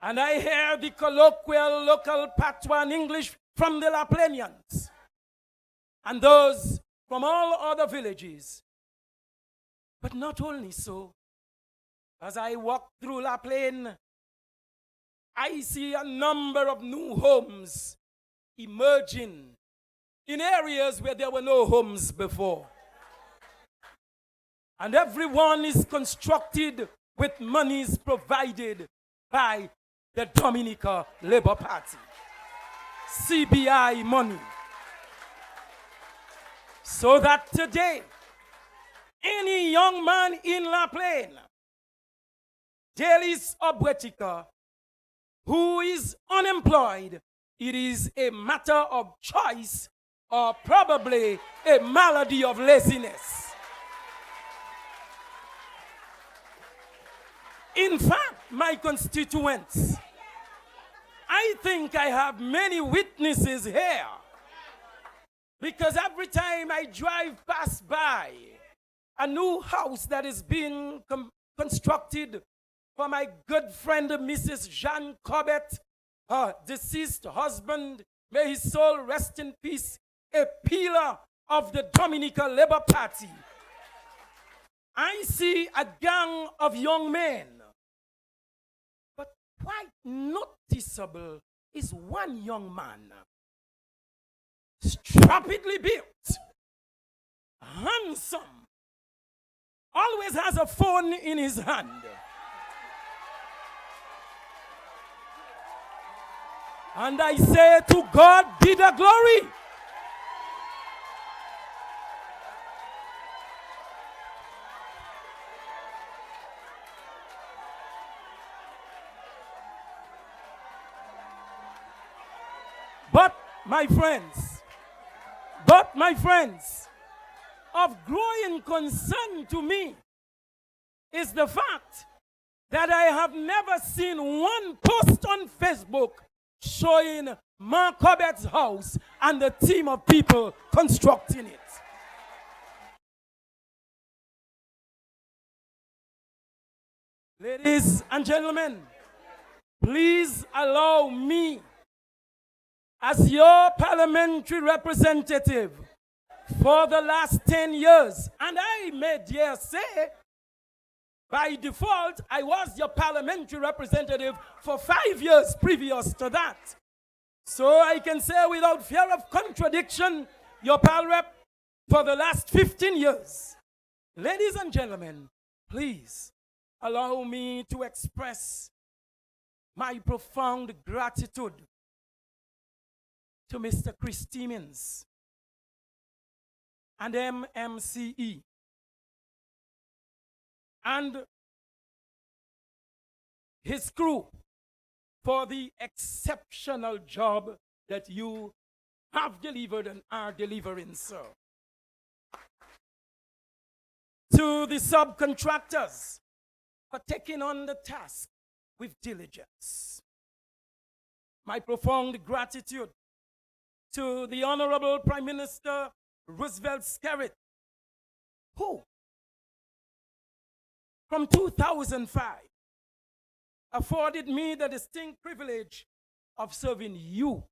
And I hear the colloquial local patois and English from the La Plainians and those from all other villages. But not only so, as I walk through La Plaine, I see a number of new homes emerging in areas where there were no homes before. And everyone is constructed with monies provided by the Dominica Labour Party. CBI money. So that today, any young man in La Plaine, Delis or Bwetika, who is unemployed, it is a matter of choice or probably a malady of laziness. In fact, my constituents, I think I have many witnesses here, because every time I drive past by a new house that is being constructed for my good friend Mrs. Jean Corbett, her deceased husband, may his soul rest in peace, a pillar of the Dominica Labour Party, I see a gang of young men. But quite noticeable is one young man, stupidly built, handsome, always has a phone in his hand. And I say, to God be the glory. But my friends, of growing concern to me is the fact that I have never seen one post on Facebook showing Mark Corbett's house and the team of people constructing it. Ladies and gentlemen, please allow me, as your parliamentary representative for the last 10 years, and I may dare say, by default, I was your parliamentary representative for 5 years previous to that. So I can say without fear of contradiction, your pal rep for the last 15 years. Ladies and gentlemen, please allow me to express my profound gratitude to Mr. Chris Timmins and MMCE and his crew for the exceptional job that you have delivered and are delivering, sir. To the subcontractors for taking on the task with diligence. My profound gratitude to the Honorable Prime Minister Roosevelt Skerrit, who from 2005 afforded me the distinct privilege of serving you,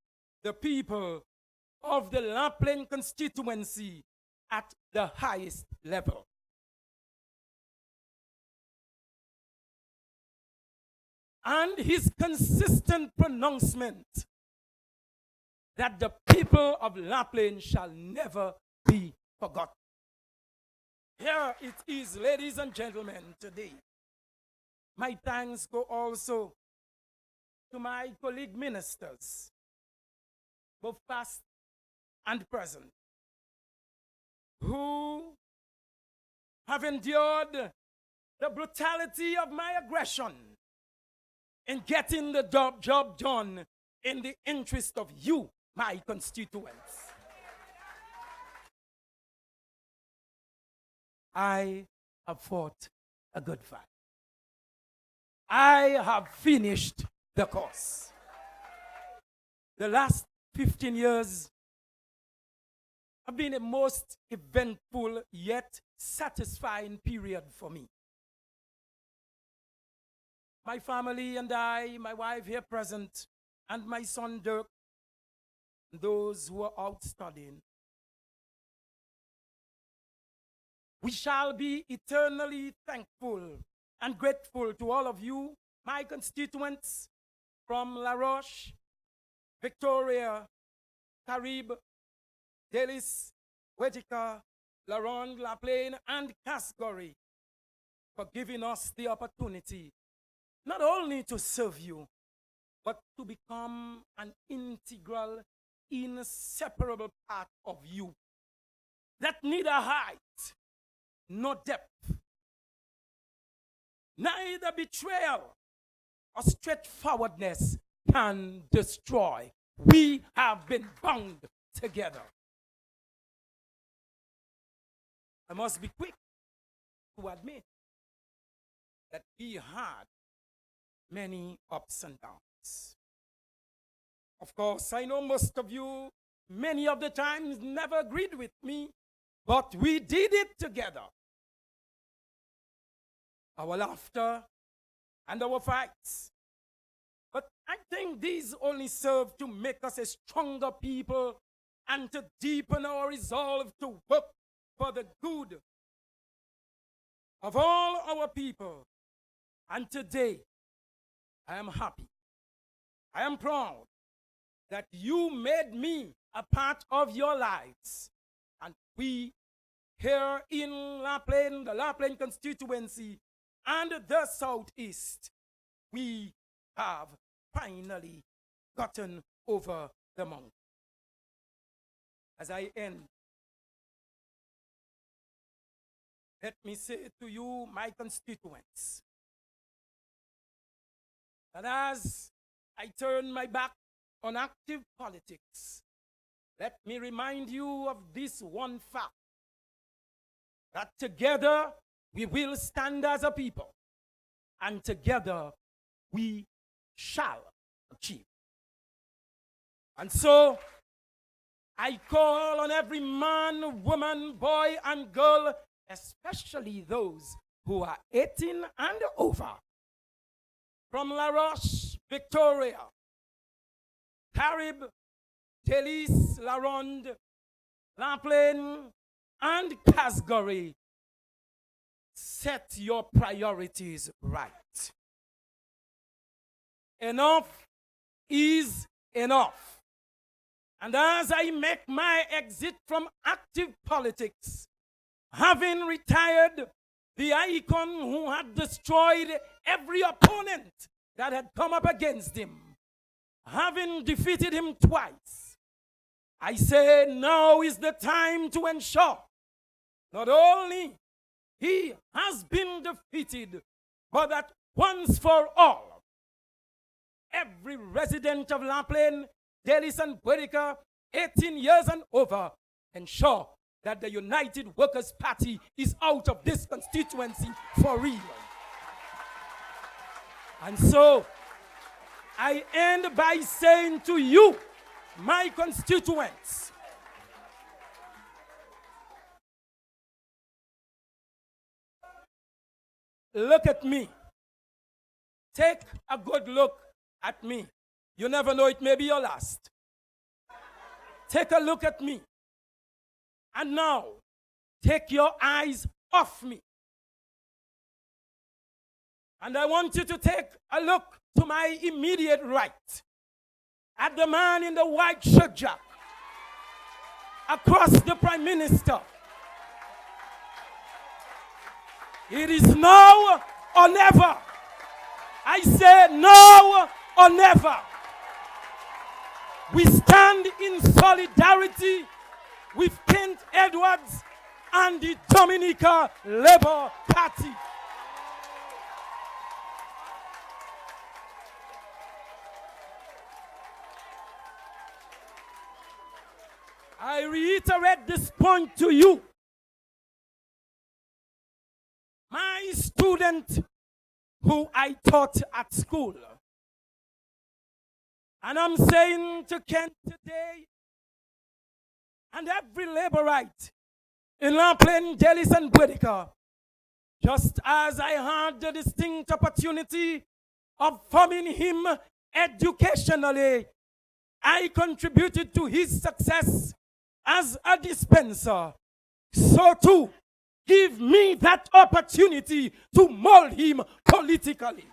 the people of the La Plaine constituency, at the highest level. And his consistent pronouncement that the people of La Plaine shall never be forgotten. Here it is, ladies and gentlemen, today. My thanks go also to my colleague ministers, both past and present, who have endured the brutality of my aggression in getting the job done in the interest of you, my constituents. I have fought a good fight. I have finished the course. The last 15 years have been a most eventful yet satisfying period for me. My family and I, my wife here present, and my son Dirk, and those who are out studying, we shall be eternally thankful and grateful to all of you, my constituents from La Roche, Victoria, Carib, Delis, Wetica, LaRonde, Plaine, and Casgory for giving us the opportunity not only to serve you, but to become an integral, inseparable part of you. That neither height nor depth, neither betrayal or straightforwardness can destroy. We have been bound together. I must be quick to admit that we had many ups and downs. Of course, I know most of you, many of the times, never agreed with me, but we did it together. Our laughter and our fights. But I think these only serve to make us a stronger people and to deepen our resolve to work for the good of all our people. And today, I am happy. I am proud that you made me a part of your lives. And we here in Plaine, the Plaine constituency, and the Southeast, we have finally gotten over the mountain. As I end, let me say to you, my constituents, that as I turn my back on active politics, let me remind you of this one fact, that together we will stand as a people, and together we shall achieve. And so, I call on every man, woman, boy, and girl, especially those who are 18 and over, from La Roche, Victoria, Carib, Delis, LaRonde, Plaine, and Casgory, set your priorities right. Enough is enough. And as I make my exit from active politics, having retired the icon who had destroyed every opponent that had come up against him, having defeated him twice, I say now is the time to ensure not only he has been defeated, but that once for all, every resident of Plaine, Delis and Boudica, 18 years and over, ensure that the United Workers' Party is out of this constituency for real. And so, I end by saying to you, my constituents, look at me. Take a good look at me. You never know, it may be your last. Take a look at me. And now, take your eyes off me. And I want you to take a look to my immediate right, at the man in the white shirt jacket, across the Prime Minister. It is now or never. I say now or never. We stand in solidarity with Kent Edwards and the Dominica Labour Party. I reiterate this point to you. My student who I taught at school. And I'm saying to Kent today, and every Labourite in Plaine, Delis, and Boudica, just as I had the distinct opportunity of forming him educationally, I contributed to his success as a dispenser. So too, give me that opportunity to mold him politically.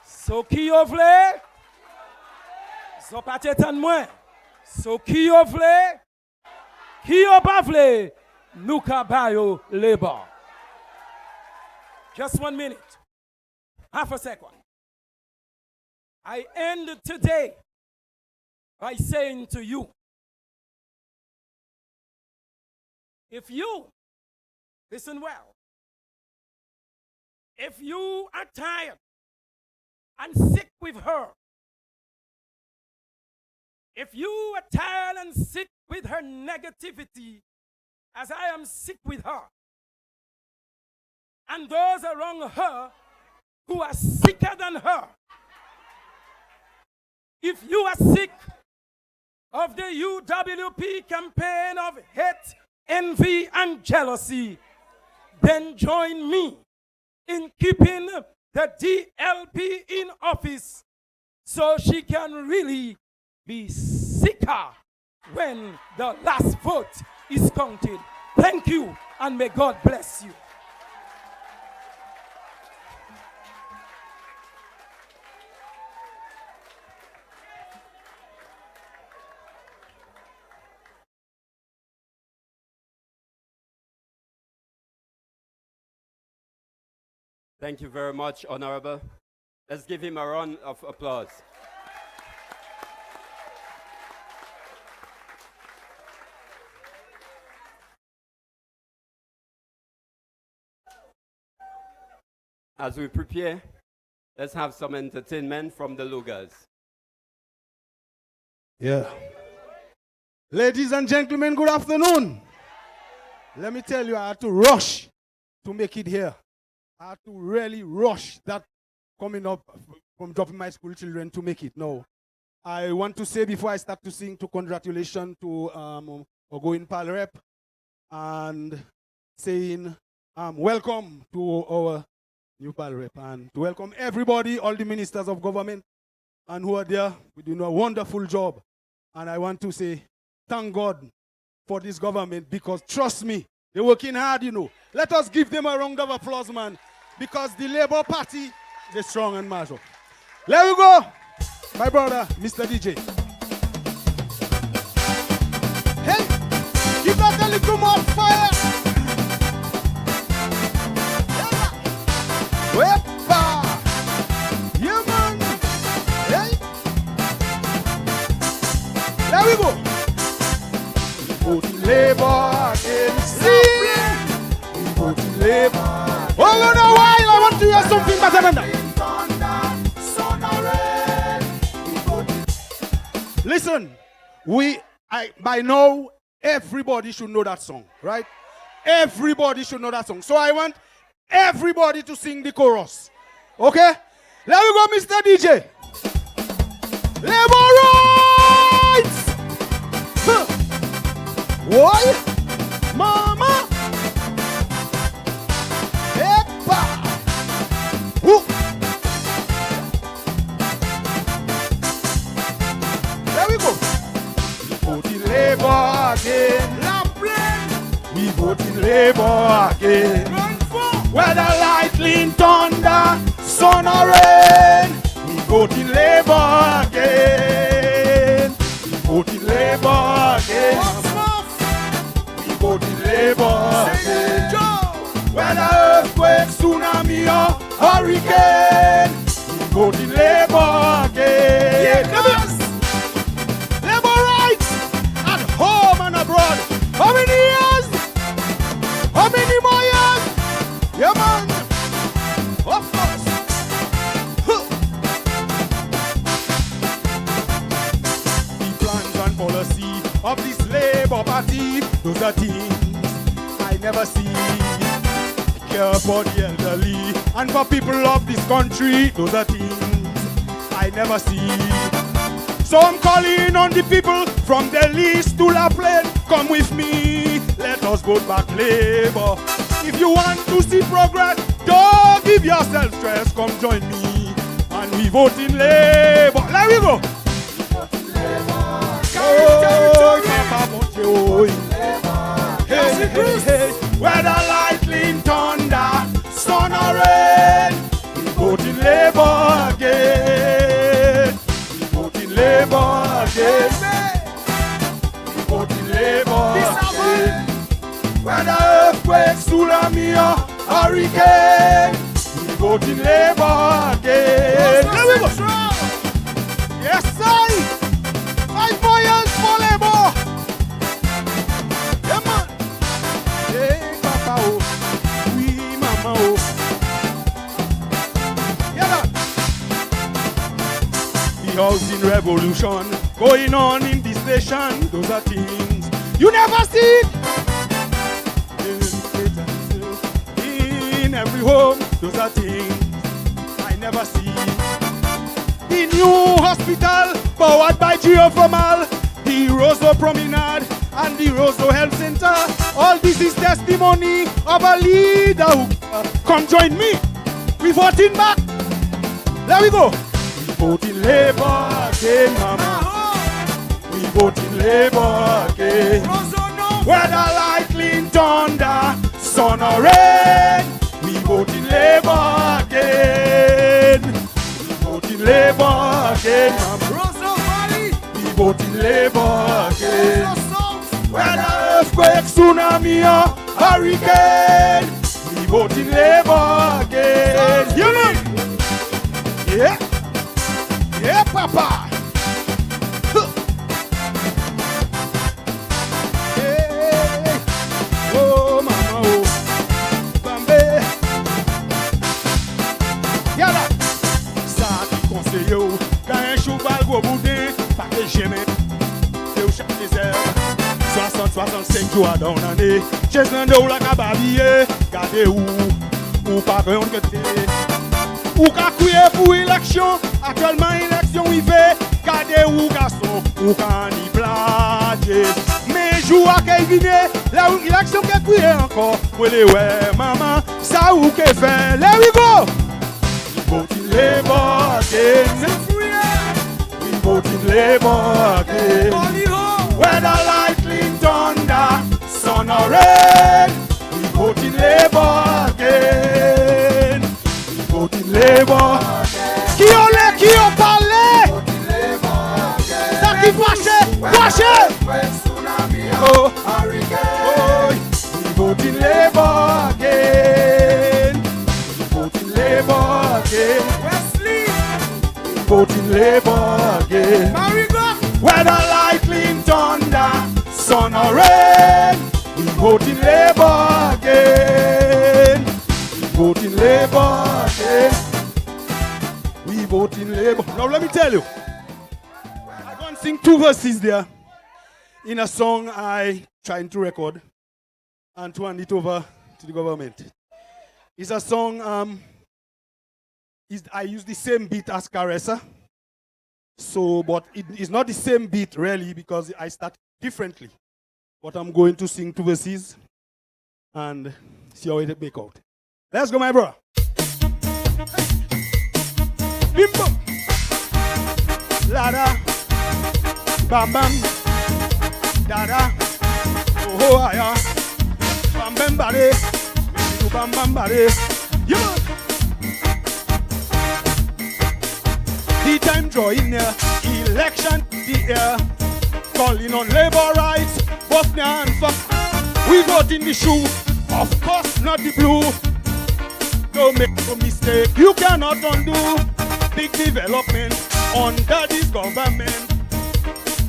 So qui yo vle? So pas tête moi. So qui a vle, qui a pas vle, nous ka bayo labor. Just 1 minute. Half a second. I end today by saying to you, if you, listen well, if you are tired and sick with her, if you are tired and sick with her negativity, as I am sick with her, and those around her who are sicker than her, if you are sick of the UWP campaign of hate, envy, and jealousy, then join me in keeping the DLP in office so she can really be sicker when the last vote is counted. Thank you, and may God bless you. Thank you very much, Honorable. Let's give him a round of applause. As we prepare, let's have some entertainment from the Lugas. Yeah. Ladies and gentlemen, good afternoon. Let me tell you, I had to rush to make it here. I had to really rush that coming up from dropping my school children to make it. No. I want to say before I start to sing, to congratulations to Ogoin Pal Rep and saying welcome to our new Pal Rep and to welcome everybody, all the ministers of government and who are there. We do a wonderful job. And I want to say thank God for this government because trust me, they're working hard, you know. Let us give them a round of applause, man, because the Labour Party, they're strong and mature. Let we go, my brother, Mr. DJ. Hey, give that a little more fire. Wepa! Yeah, man. Hey. There we go. Voting Labour again. We voting Labour. Hold on a while. I want to hear something better than that. Listen, by now, everybody should know that song, right? Everybody should know that song. So I want everybody to sing the chorus. Okay? Let me go, Mr. DJ. Labour rights! Huh. What? Mama! Epa! Woo! There we go. We vote in Labour again. We vote in Labour again. Whether lightning, thunder, sun or rain, we vote in Labour again. We vote in Labour again. We vote in Labour again. Whether earthquake, tsunami or hurricane, we vote in Labour again. Labour rights at home and abroad. How many years? How many more years? Yeah, man. Of course. Huh. The plans and policy of this Labour Party, those are things I never see. Care for the elderly and for people of this country, those are things I never see. So I'm calling on the people from the east to La Plaine, come with me, let us vote back Labour. If you want to see progress, don't give yourself stress, come join me, and we vote in Labour. Let me go. Oh, hey, hey, hey. Whether lightning, thunder, sun or rain, we vote in Labour again. We vote in Labour again. earthquake, tsunami, or hurricane, we vote in Labour again. There we go. Yes, sir. 5 more years for Labour. Yeah, man. Hey, Papa, oh. Oui, Mama, oh. Yeah, that. The housing revolution going on in this nation. Those are things you never see. In every home, those are things I never see. The new hospital powered by Geothermal, the Roseau Promenade and the Roseau Health Center. All this is testimony of a leader who come join me. We voting back. There we go. We voting Labour again, mama. We voting Labour again. Whether lightning, thunder, sun or rain, we voting Labour again. We voting Labour again, mama. We voting Labour again. Whether earthquake, tsunami or hurricane, we voting Labour again. You know? Yeah. Yeah, Papa. Huh. Hey. Oh, mama, oh. Bambe. Yala. Ça qui conseille, quand un cheval gros boudin, pas que jamais. C'est au chaque désert. 60-65 jours dans l'année. Chez un de la cababille. Gardez où pas rien que t'es. Ou ka crier pour élection, actuellement élection y fait. Gardez où garçon, ou ka ni plager. Mais jour à qu'elle vient, là où élection qu'elle crier encore. Pour les ouais maman, ça ou qu'elle fait. There we go. We voting Labour again. We voting Labour again. Whether lightning, thunder, sun or rain, we voting Labour again. Voting Labour. Qui ont parlé? Ça qui fâché. Oh, oh, we voting Labour again. We voting Labour again. Wesley. We voting Labour again. Whether lightning, thunder, sun or rain, we voting Labour again. We voting Labour again. We voting Labour. Now let me tell you, I'm going to sing 2 verses there in a song I trying to record and to hand it over to the government. It's a song, I use the same beat as Caressa. So, but it's not the same beat really because I start differently. But I'm going to sing 2 verses and see how it make out. Let's go, my brother. Bimbo. Lada. Bam bam. Dada. Oh, aya. Bam bam body. Bam bam body. Yeah. The time drawing near, election the air, calling on labor rights, Bosnia and fuck. We got in the shoe, of course not the blue. Don't make no mistake, you cannot undo big development under this government.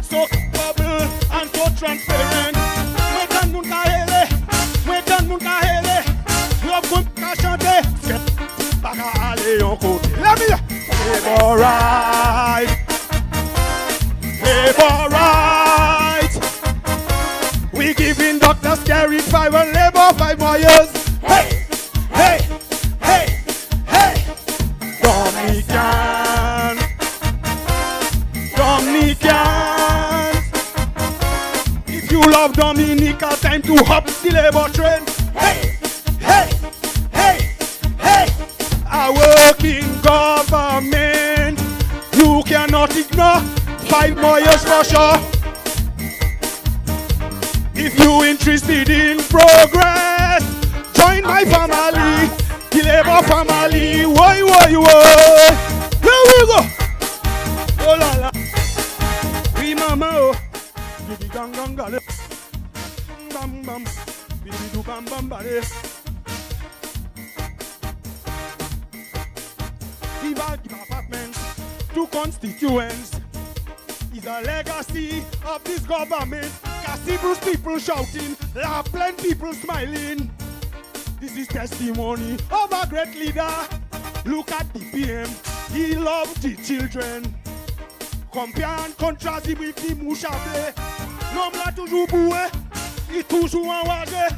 So capable and so transparent. Metan nunca hele, Lop nunca chante, baka ale yon kote. Let me. Labor right, labor right. We giving Dr. Scary 5 and labor 5 more years. Hey, hey, hey, hey. Dominican. If you love Dominica, time to hop the labor train. Hey, hey, hey, hey. A working government, you cannot ignore 5 more years for sure. If you interested in progress, join my family, the labor family. Why, here we go. Oh la la, we mama oh, do the gang gang gale, bam bam, we do bam bam body. Give apartments to constituents is a legacy of this government. Casibro's people shouting, La Plaine people smiling. This is testimony of a great leader. Look at the PM, he loved the children. Compare and contrast with the mouchable. L'homme là toujours boué, il toujours en wage.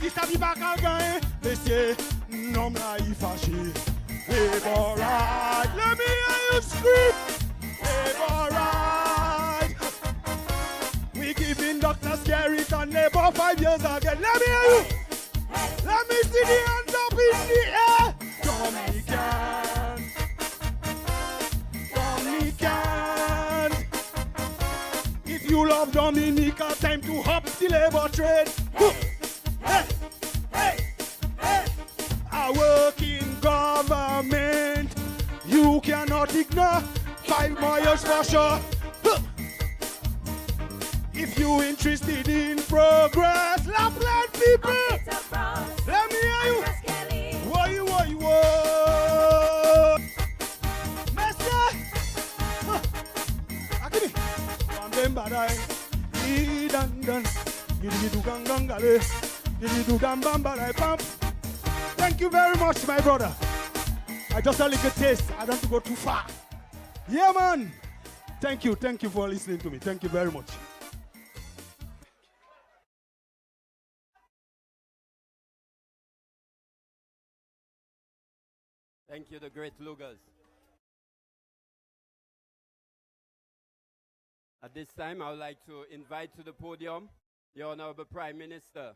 Il s'habille pas qu'à gagner. Messieurs, l'homme là il fâché. Alright, let me hear you scream. Alright, we giving Dr. Scary and neighbor 5 years again. Let me hear you. Let me see the hands up in the air. Dominican. If you love Dominica, time to hop the labor trade. Hey, hey, hey. I work in government. You cannot ignore 5 more years for sure. If you interested in progress, La Plaine people, let me hear you. Whoa, Mister, Akini, Badai, Idandan, Gididu Gangangale, Gididu Gambambale Pump. Thank you very much, my brother. I just a little taste. I don't have to go too far. Yeah, man. Thank you for listening to me. Thank you very much. Thank you, the great Lugas. At this time, I would like to invite to the podium the Honorable Prime Minister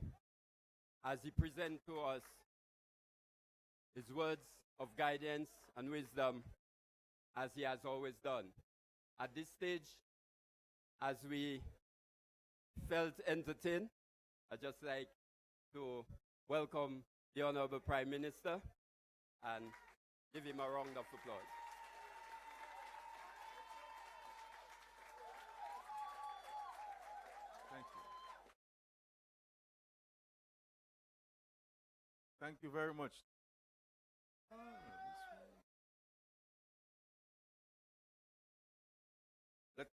as he presents to us his words of guidance and wisdom as he has always done. At this stage, as we felt entertained, I'd just like to welcome the Honorable Prime Minister and give him a round of applause. Thank you. Thank you very much. Let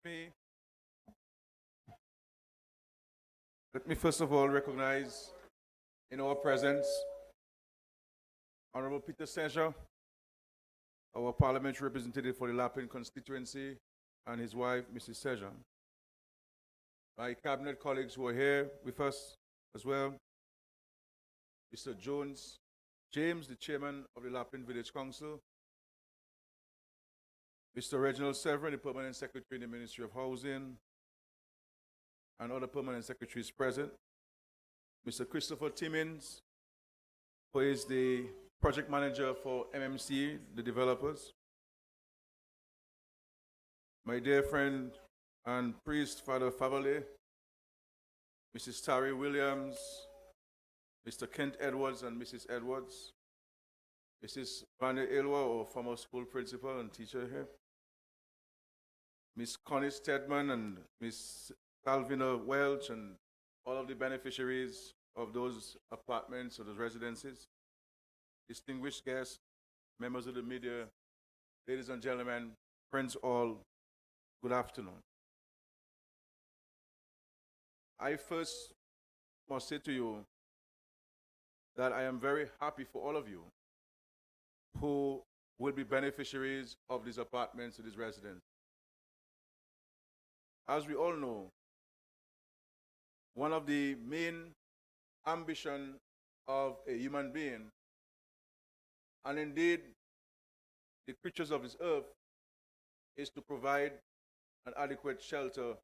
me first of all recognize in our presence Honorable Peter Seja, our parliamentary representative for the La Plaine constituency, and his wife, Mrs. Seja. My cabinet colleagues who are here with us as well, Mr. James, the chairman of the La Plaine Village Council, Mr. Reginald Severin, the permanent secretary in the Ministry of Housing, and other permanent secretaries present, Mr. Christopher Timmins, who is the project manager for MMC, the developers, my dear friend and priest, Father Favale, Mrs. Tari Williams, Mr. Kent Edwards and Mrs. Edwards, Mrs. Vanya Ilwa, our former school principal and teacher here, Miss Connie Stedman and Miss Calvina Welch, and all of the beneficiaries of those apartments or those residences, distinguished guests, members of the media, ladies and gentlemen, friends all, good afternoon. I first must say to you that I am very happy for all of you who will be beneficiaries of these apartments, of these residences. As we all know, one of the main ambitions of a human being, and indeed the creatures of this earth, is to provide an adequate shelter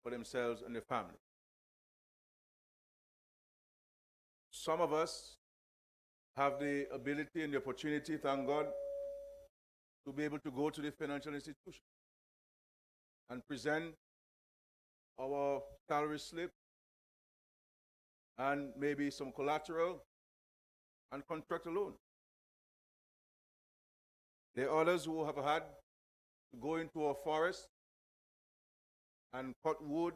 for themselves and their family. Some of us have the ability and the opportunity, thank God, to be able to go to the financial institution and present our salary slip and maybe some collateral and contract a loan. There are others who have had to go into a forest and cut wood,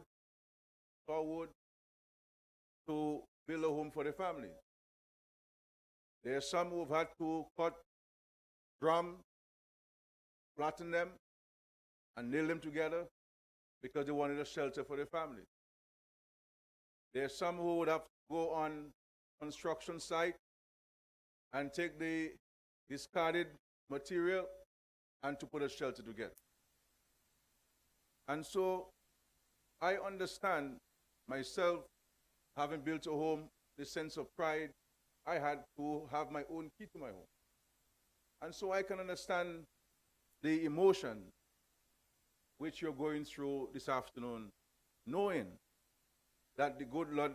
saw wood, to build a home for their families. There are some who've had to cut drums, flatten them, and nail them together because they wanted a shelter for their families. There are some who would have to go on construction site and take the discarded material and to put a shelter together. And so I understand myself, having built a home, the sense of pride I had to have my own key to my home. And so I can understand the emotion which you're going through this afternoon, knowing that the good Lord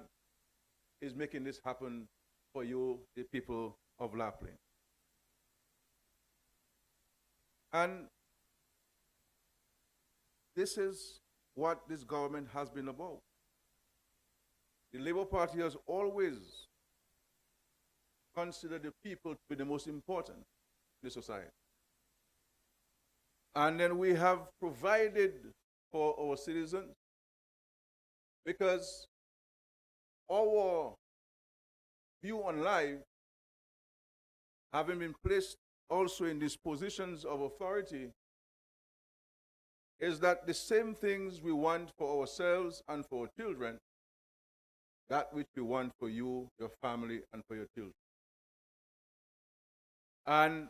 is making this happen for you, the people of Plaine. And this is what this government has been about. The Labour Party has always considered the people to be the most important in the society. And then we have provided for our citizens because our view on life, having been placed also in these positions of authority, is that the same things we want for ourselves and for our children, that which we want for you, your family, and for your children. And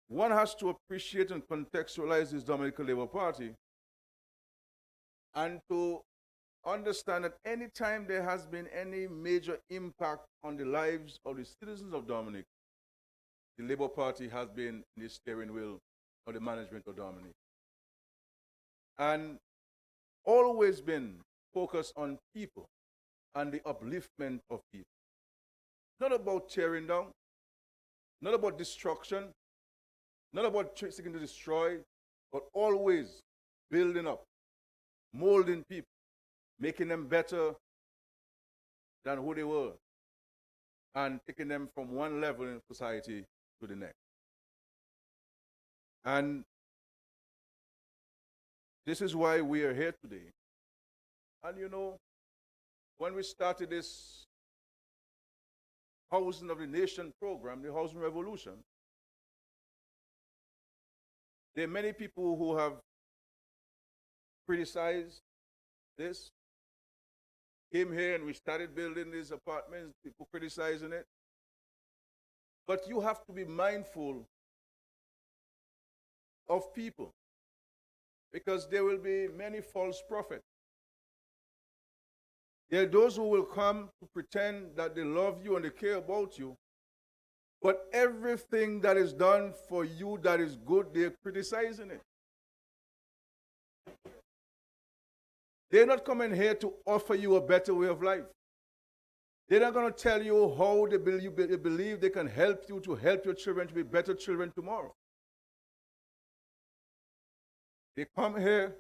one has to appreciate and contextualize this Dominican Labour Party and to understand that any time there has been any major impact on the lives of the citizens of Dominic, the Labour Party has been in the steering wheel of the management of Dominic. And always been focused on people and the upliftment of people. Not about tearing down, not about destruction, not about seeking to destroy, but always building up, molding people, making them better than who they were, and taking them from one level in society to the next. And this is why we are here today. And you know, when we started this Housing of the Nation program, the Housing Revolution, there are many people who have criticized this. Came here and we started building these apartments, people criticizing it. But you have to be mindful of people, because there will be many false prophets. There are those who will come to pretend that they love you and they care about you, but everything that is done for you that is good, they're criticizing it. They're not coming here to offer you a better way of life. They're not going to tell you how they believe they can help you to help your children to be better children tomorrow. They come here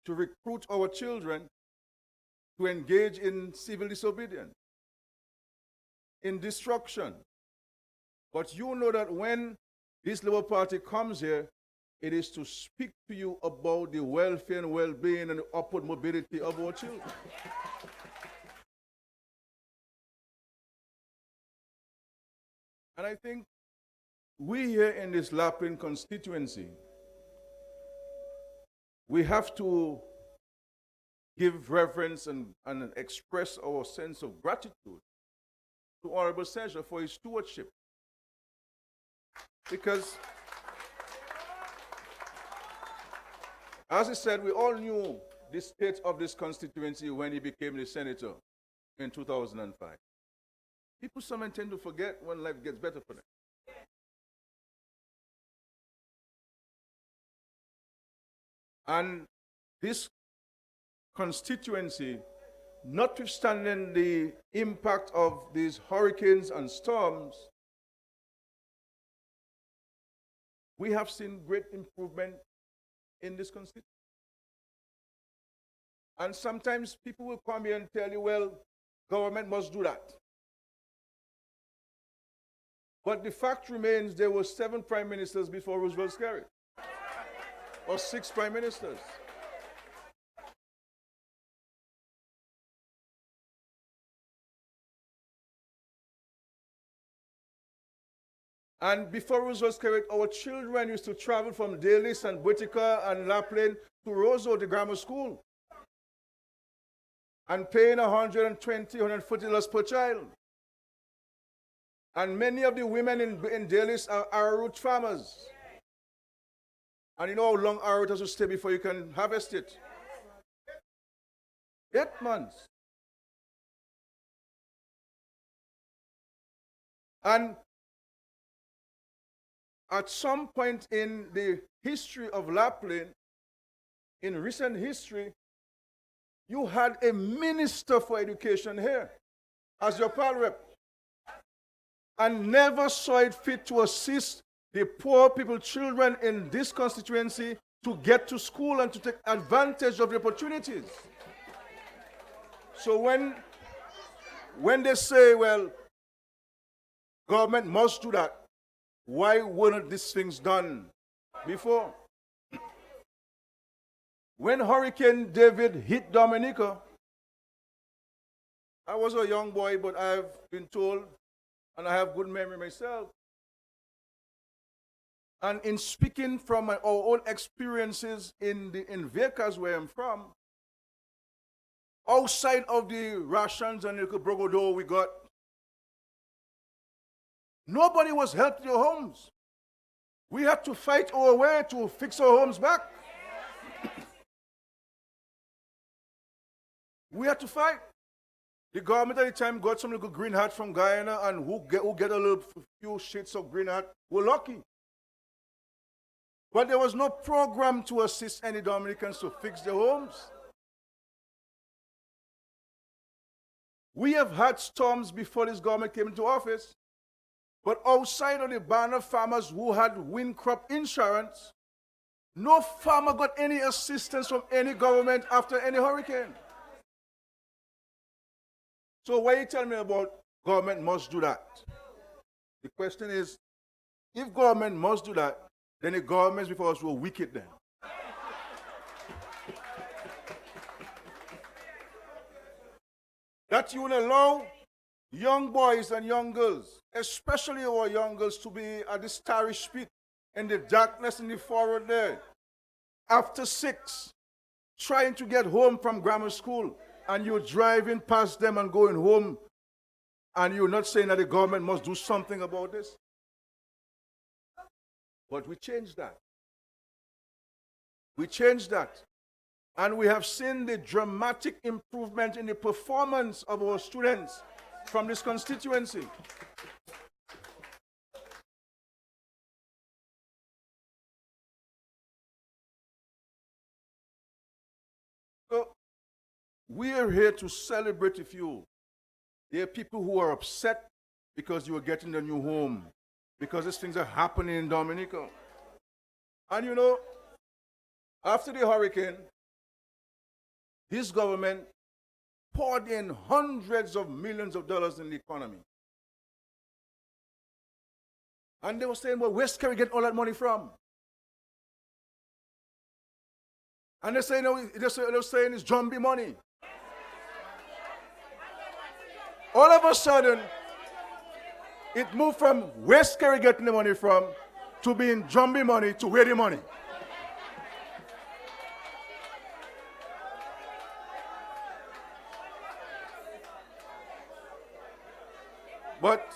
to recruit our children to engage in civil disobedience, in destruction. But you know that when this Labour Party comes here, it is to speak to you about the welfare and well-being and the upward mobility of our children. And I think we here in this Plaine constituency, we have to give reverence and express our sense of gratitude to Honorable Senator for his stewardship. Because, as he said, we all knew the state of this constituency when he became the senator in 2005. People sometimes tend to forget when life gets better for them. And this constituency, notwithstanding the impact of these hurricanes and storms, we have seen great improvement in this constituency. And sometimes people will come here and tell you, well, government must do that. But the fact remains there were 7 prime ministers before Roosevelt Skerrit, or 6 prime ministers. And before Roosevelt was carried, our children used to travel from Dalis and Whitaker and La Plaine to Roseau, the grammar school, and paying $120, $140 per child. And many of the women in Dalis are arrowroot farmers. And you know how long arrowroot has to stay before you can harvest it? 8 months. And at some point in the history of La Plaine, in recent history, you had a minister for education here as your pal rep, and never saw it fit to assist the poor people, children in this constituency to get to school and to take advantage of the opportunities. So when they say, well, government must do that, why weren't these things done before? When Hurricane David hit Dominica, I was a young boy, but I've been told, and I have good memory myself. And in speaking from our own experiences in Vekas, where I'm from, outside of the rations and the brogodo we got, nobody was helped in their homes. We had to fight our way to fix our homes back. We had to fight. The government at the time got some little green hat from Guyana, and who get a little few sheets of green hat were lucky. But there was no program to assist any Dominicans to fix their homes. We have had storms before this government came into office, but outside of the banner farmers who had wind crop insurance, no farmer got any assistance from any government after any hurricane. So why you tell me about government must do that? The question is, if government must do that, then the governments before us were wicked then. That you will allow young boys and young girls, especially our young girls, to be at the starry spit in the darkness in the forest there, after 6, trying to get home from grammar school, and you're driving past them and going home, and you're not saying that the government must do something about this? But we changed that. We changed that. And we have seen the dramatic improvement in the performance of our students from this constituency. So we are here to celebrate with you. There are people who are upset because you are getting a new home, because these things are happening in Dominica. And you know, after the hurricane, this government poured in hundreds of millions of dollars in the economy. And they were saying, well, where's Kerry get all that money from? And they say, no, they're saying it's Jumbie money. All of a sudden, it moved from where's Kerry getting the money from to being Jumbie money to where the money. But,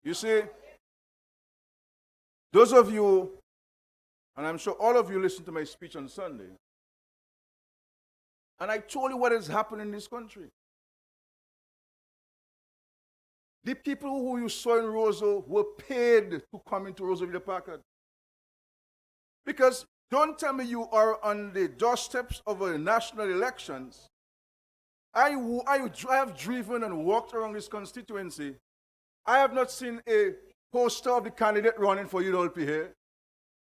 you see, those of you, and I'm sure all of you listened to my speech on Sunday, and I told you what is happening in this country. The people who you saw in Roseau were paid to come into Roseau Packard. Because don't tell me you are on the doorsteps of a national elections. I have driven and walked around this constituency. I have not seen a poster of the candidate running for UWP here.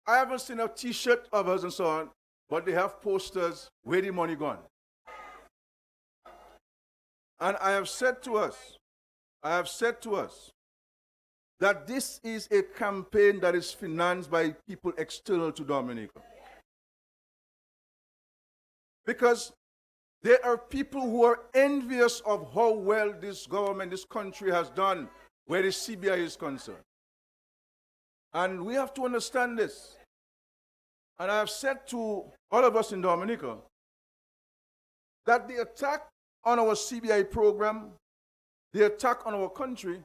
I haven't seen a T-shirt of us and so on, but they have posters, where the money gone? And I have said to us that this is a campaign that is financed by people external to Dominica. Because there are people who are envious of how well this government, this country has done where the CBI is concerned. And we have to understand this. And I have said to all of us in Dominica that the attack on our CBI program, the attack on our country,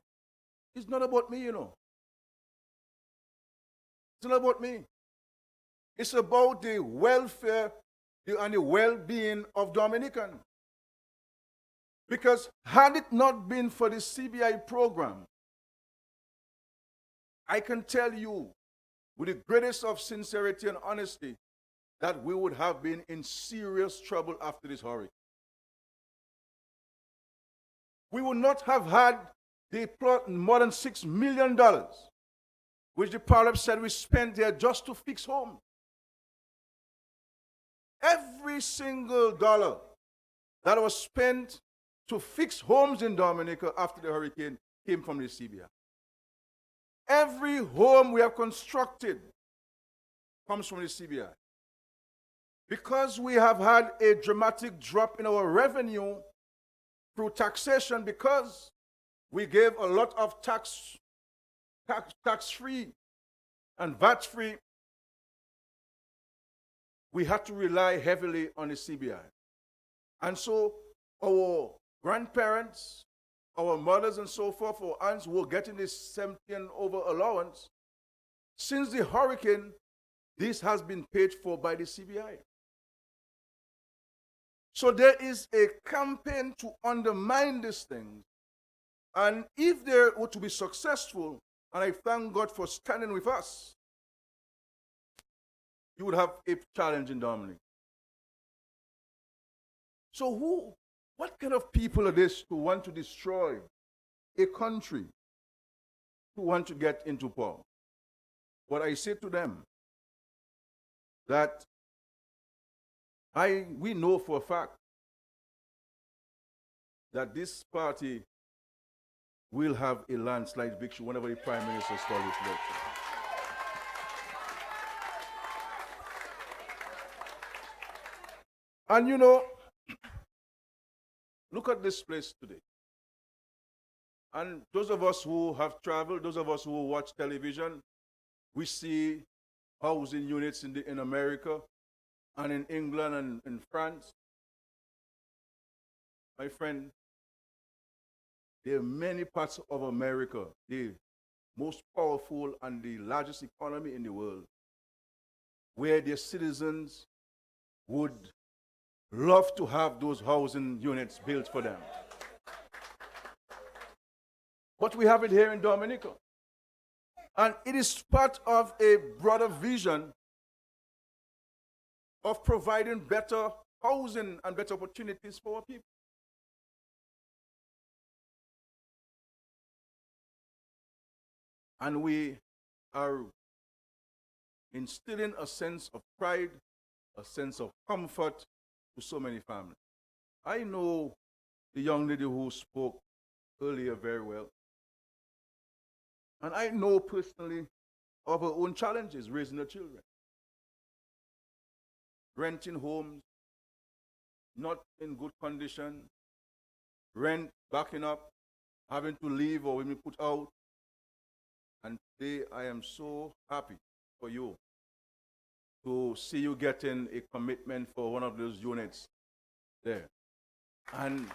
is not about me, you know. It's not about me. It's about the welfare and the well-being of Dominicans. Because had it not been for the CBI program, I can tell you with the greatest of sincerity and honesty that we would have been in serious trouble after this hurricane. We would not have had the more than $6 million, which the parliament said we spent there just to fix homes. Every single dollar that was spent to fix homes in Dominica after the hurricane came from the CBI. Every home we have constructed comes from the CBI. Because we have had a dramatic drop in our revenue through taxation, because we gave a lot of tax-free and VAT-free, we had to rely heavily on the CBI. And so our grandparents, our mothers and so forth, our aunts were getting this 70 and over allowance. Since the hurricane, this has been paid for by the CBI. So there is a campaign to undermine these things. And if they were to be successful, and I thank God for standing with us, you would have a challenge in Dominica. So what kind of people are this who want to destroy a country, who want to get into power? But I say to them that we know for a fact that this party will have a landslide victory whenever the Prime Minister calls this election. And you know, look at this place today. And those of us who have traveled, those of us who watch television, we see housing units in America and in England and in France. My friend, there are many parts of America, the most powerful and the largest economy in the world, where their citizens would love to have those housing units built for them. But we have it here in Dominica. And it is part of a broader vision of providing better housing and better opportunities for our people. And we are instilling a sense of pride, a sense of comfort to so many families. I know the young lady who spoke earlier very well. And I know personally of her own challenges raising her children. Renting homes, not in good condition, rent backing up, having to leave or even put out. And today I am so happy for you to see you getting a commitment for one of those units there. And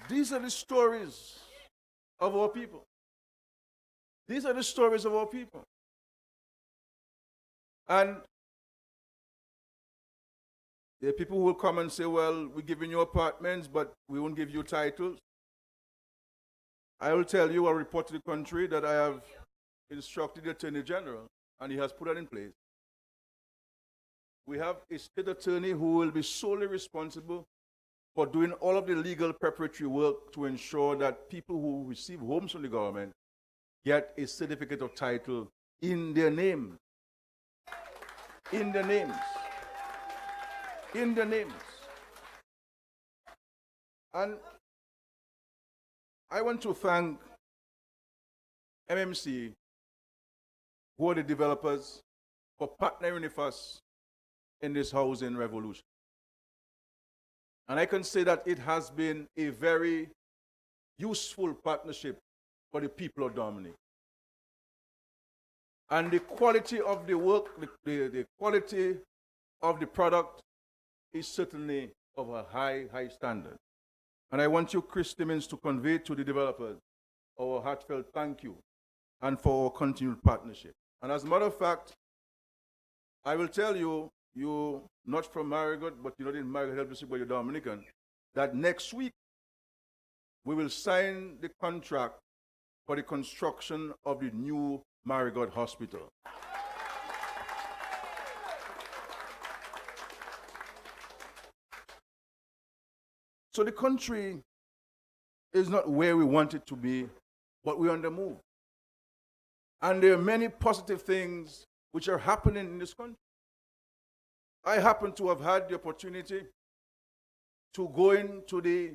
these are the stories of our people. These are the stories of our people. And there are people who will come and say, well, we're giving you apartments, but we won't give you titles. I will tell you, I report to the country that I have instructed the Attorney General, and he has put that in place. We have a state attorney who will be solely responsible for doing all of the legal preparatory work to ensure that people who receive homes from the government get a certificate of title in their name. In their names. In their names. And I want to thank MMC, who are the developers, for partnering with us in this housing revolution. And I can say that it has been a very useful partnership for the people of Dominic. And the quality of the work, the quality of the product is certainly of a high standard. And I want you, Chris Timmins, to convey to the developers our heartfelt thank you and for our continued partnership. And as a matter of fact, I will tell you, you're not from Marigot, but you're not in Marigot Health District, but you're Dominican, that next week we will sign the contract for the construction of the new Marigot Hospital. So the country is not where we want it to be, but we're on the move. And there are many positive things which are happening in this country. I happen to have had the opportunity to go into the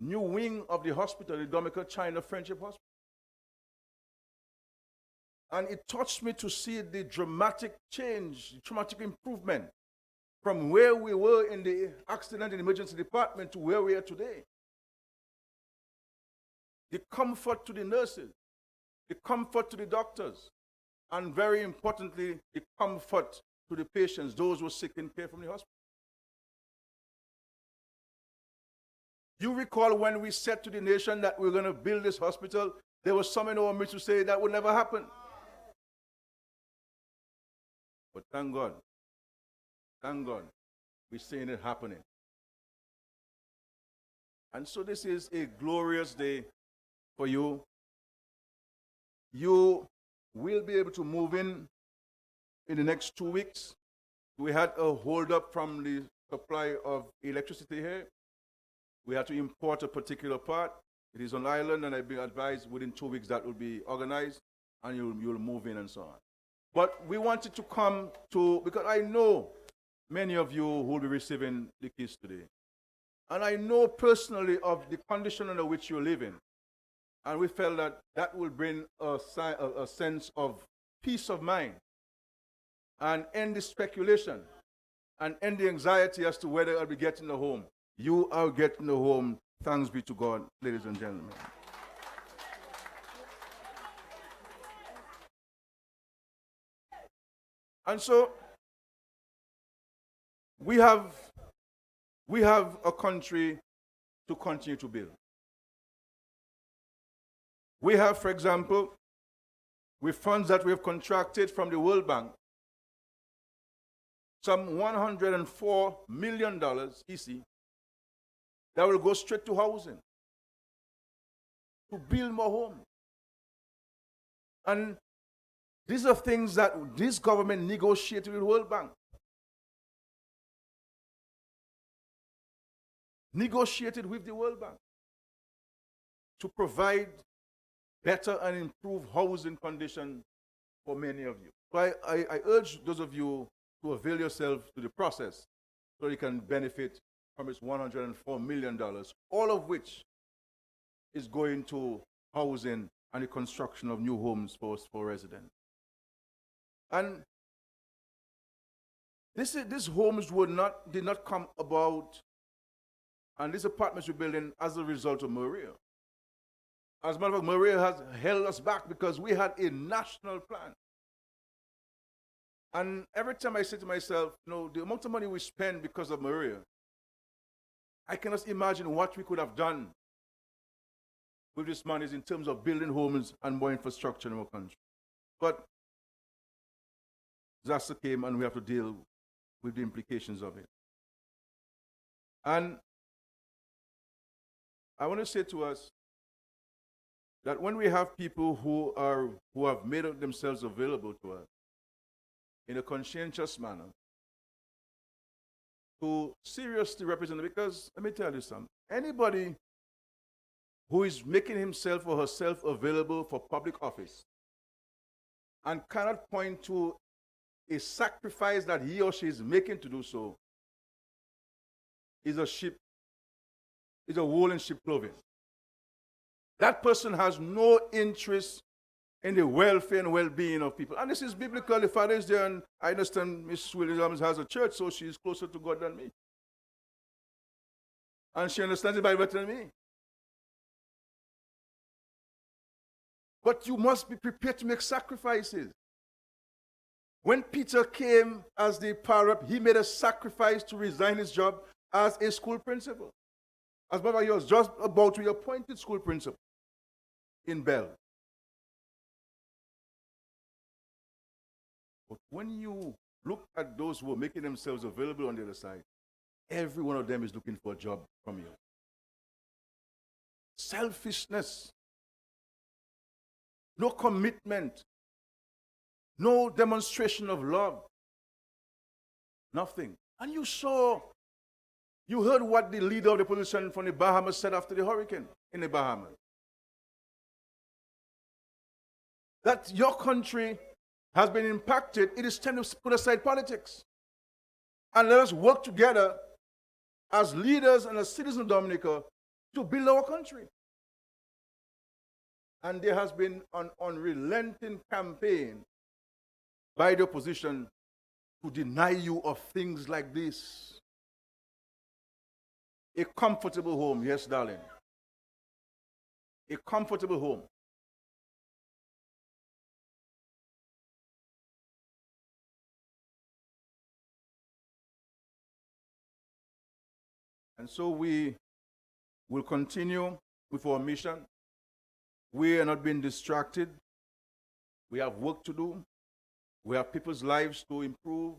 new wing of the hospital, the Dominica China Friendship Hospital. And it touched me to see the dramatic change, the dramatic improvement from where we were in the accident and emergency department to where we are today. The comfort to the nurses, the comfort to the doctors, and very importantly, the comfort to the patients, those who are sick and care from the hospital. You recall when we said to the nation that we're going to build this hospital, there was some in our midst who say that would never happen. But thank God, we're seeing it happening. And so this is a glorious day for you. You will be able to move in the next 2 weeks. We had a hold-up from the supply of electricity here. We had to import a particular part. It is on island, and I've been advised within 2 weeks that will be organized, and you'll move in and so on. But we wanted to come to, because I know many of you who will be receiving the keys today. And I know personally of the condition under which you're living. And we felt that that will bring a sense of peace of mind and end the speculation and end the anxiety as to whether I'll be getting a home. You are getting a home. Thanks be to God, ladies and gentlemen. And so we have a country to continue to build. We have, for example, with funds that we have contracted from the World Bank, some $104 million EC that will go straight to housing, to build more homes. And these are things that this government negotiated with the World Bank. Negotiated with the World Bank to provide better and improved housing conditions for many of you. So I urge those of you to avail yourself to the process so you can benefit from its $104 million, all of which is going to housing and the construction of new homes for residents. And these homes did not come about, and these apartments we're building as a result of Maria. As a matter of fact, Maria has held us back because we had a national plan. And every time I say to myself, the amount of money we spend because of Maria, I cannot imagine what we could have done with this money in terms of building homes and more infrastructure in our country. But disaster came and we have to deal with the implications of it. And I want to say to us that when we have people who have made themselves available to us in a conscientious manner to seriously represent, because let me tell you something, anybody who is making himself or herself available for public office and cannot point to a sacrifice that he or she is making to do so is a wool in sheep clothing. That person has no interest in the welfare and well-being of people. And this is biblical. The Father is there, and I understand Miss Williams has a church, so she is closer to God than me. And she understands the Bible better than me. But you must be prepared to make sacrifices. When Peter came as the power-up, he made a sacrifice to resign his job as a school principal. As Baba, he was just about to be appointed school principal in Bell. But when you look at those who are making themselves available on the other side, every one of them is looking for a job from you. Selfishness, no commitment, no demonstration of love, nothing. And you heard what the leader of the opposition from the Bahamas said after the hurricane in the Bahamas. That your country has been impacted. It is time to put aside politics. And let us work together as leaders and as citizens of Dominica to build our country. And there has been an unrelenting campaign by the opposition to deny you of things like this. A comfortable home, yes, darling. A comfortable home. And so we will continue with our mission. We are not being distracted. We have work to do. We have people's lives to improve.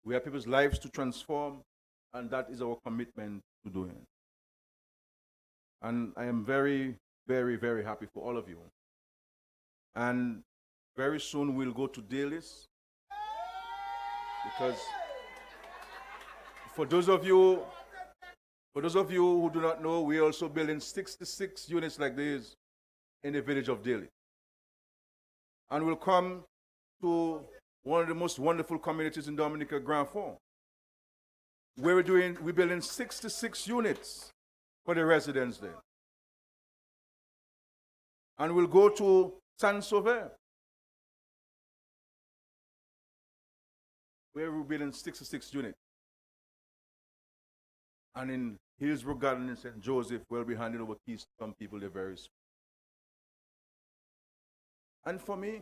We have people's lives to transform. And that is our commitment to doing it. And I am very, very, very happy for all of you. And very soon we'll go to dailies. Because for those of you who do not know, we are also building 66 units like this in the village of Daly. And we'll come to one of the most wonderful communities in Dominica, Grand Fond, where we're building 66 units for the residents there. And we'll go to San Sauver, where we're building 66 units. And in Hillsborough Garden in St. Joseph, we'll be handing over keys to some people there very soon. And for me,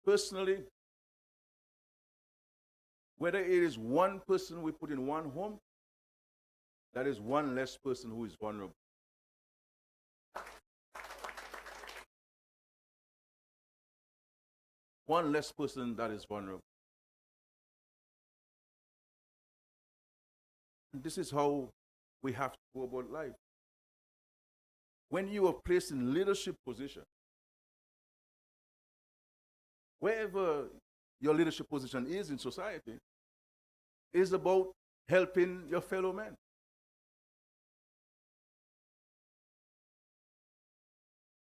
personally, whether it is one person we put in one home, that is one less person who is vulnerable. One less person that is vulnerable. And this is how we have to go about life. When you are placed in leadership position, wherever your leadership position is in society, is about helping your fellow men.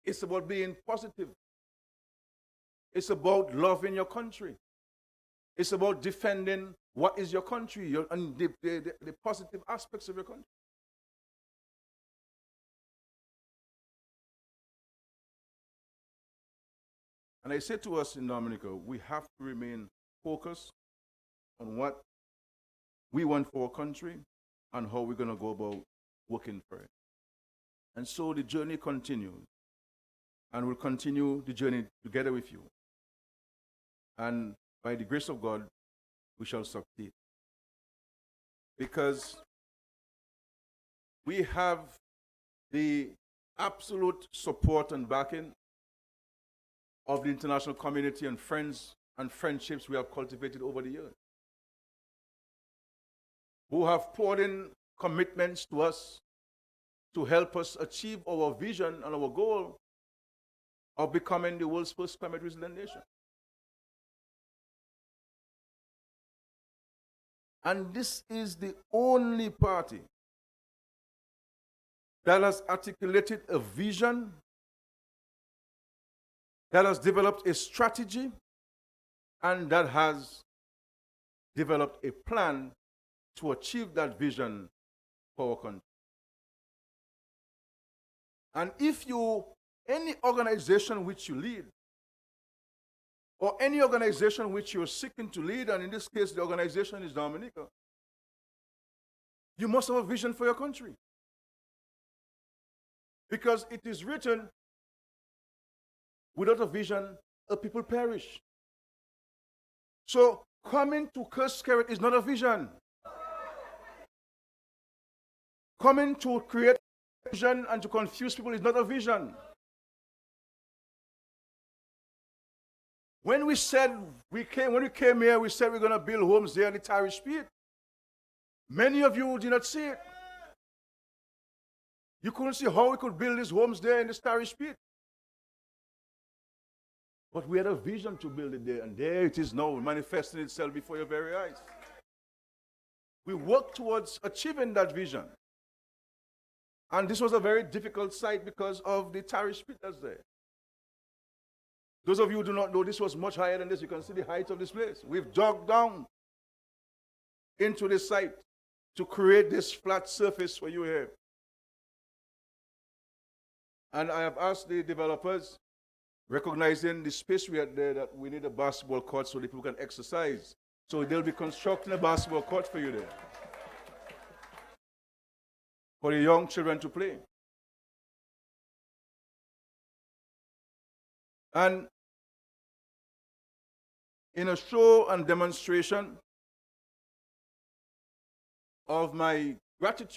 It's about being positive. It's about loving your country. It's about defending what is your country and the positive aspects of your country. And I say to us in Dominica, we have to remain focused on what we want for our country and how we're going to go about working for it. And so the journey continues. And we'll continue the journey together with you. And by the grace of God, we shall succeed. Because we have the absolute support and backing of the international community and friends and friendships we have cultivated over the years, who have poured in commitments to us to help us achieve our vision and our goal of becoming the world's first climate resilient nation. And this is the only party that has articulated a vision, that has developed a strategy, and that has developed a plan to achieve that vision for our country. And if any organization which you lead, or any organization which you're seeking to lead, and in this case the organization is Dominica, you must have a vision for your country. Because it is written, without a vision, a people perish. So coming to curse Skerrit is not a vision. Coming to create a vision and to confuse people is not a vision. When we came here, we said we're going to build homes there in the Tarish Pit. Many of you did not see it. You couldn't see how we could build these homes there in the Tarish Pit. But we had a vision to build it there, and there it is now, manifesting itself before your very eyes. We worked towards achieving that vision. And this was a very difficult site because of the Tarish Pit that's there. Those of you who do not know, this was much higher than this. You can see the height of this place. We've dug down into this site to create this flat surface for you here. And I have asked the developers, recognizing the space we had there, that we need a basketball court so that people can exercise. So they'll be constructing a basketball court for you there, for the young children to play. And in a show and demonstration of my gratitude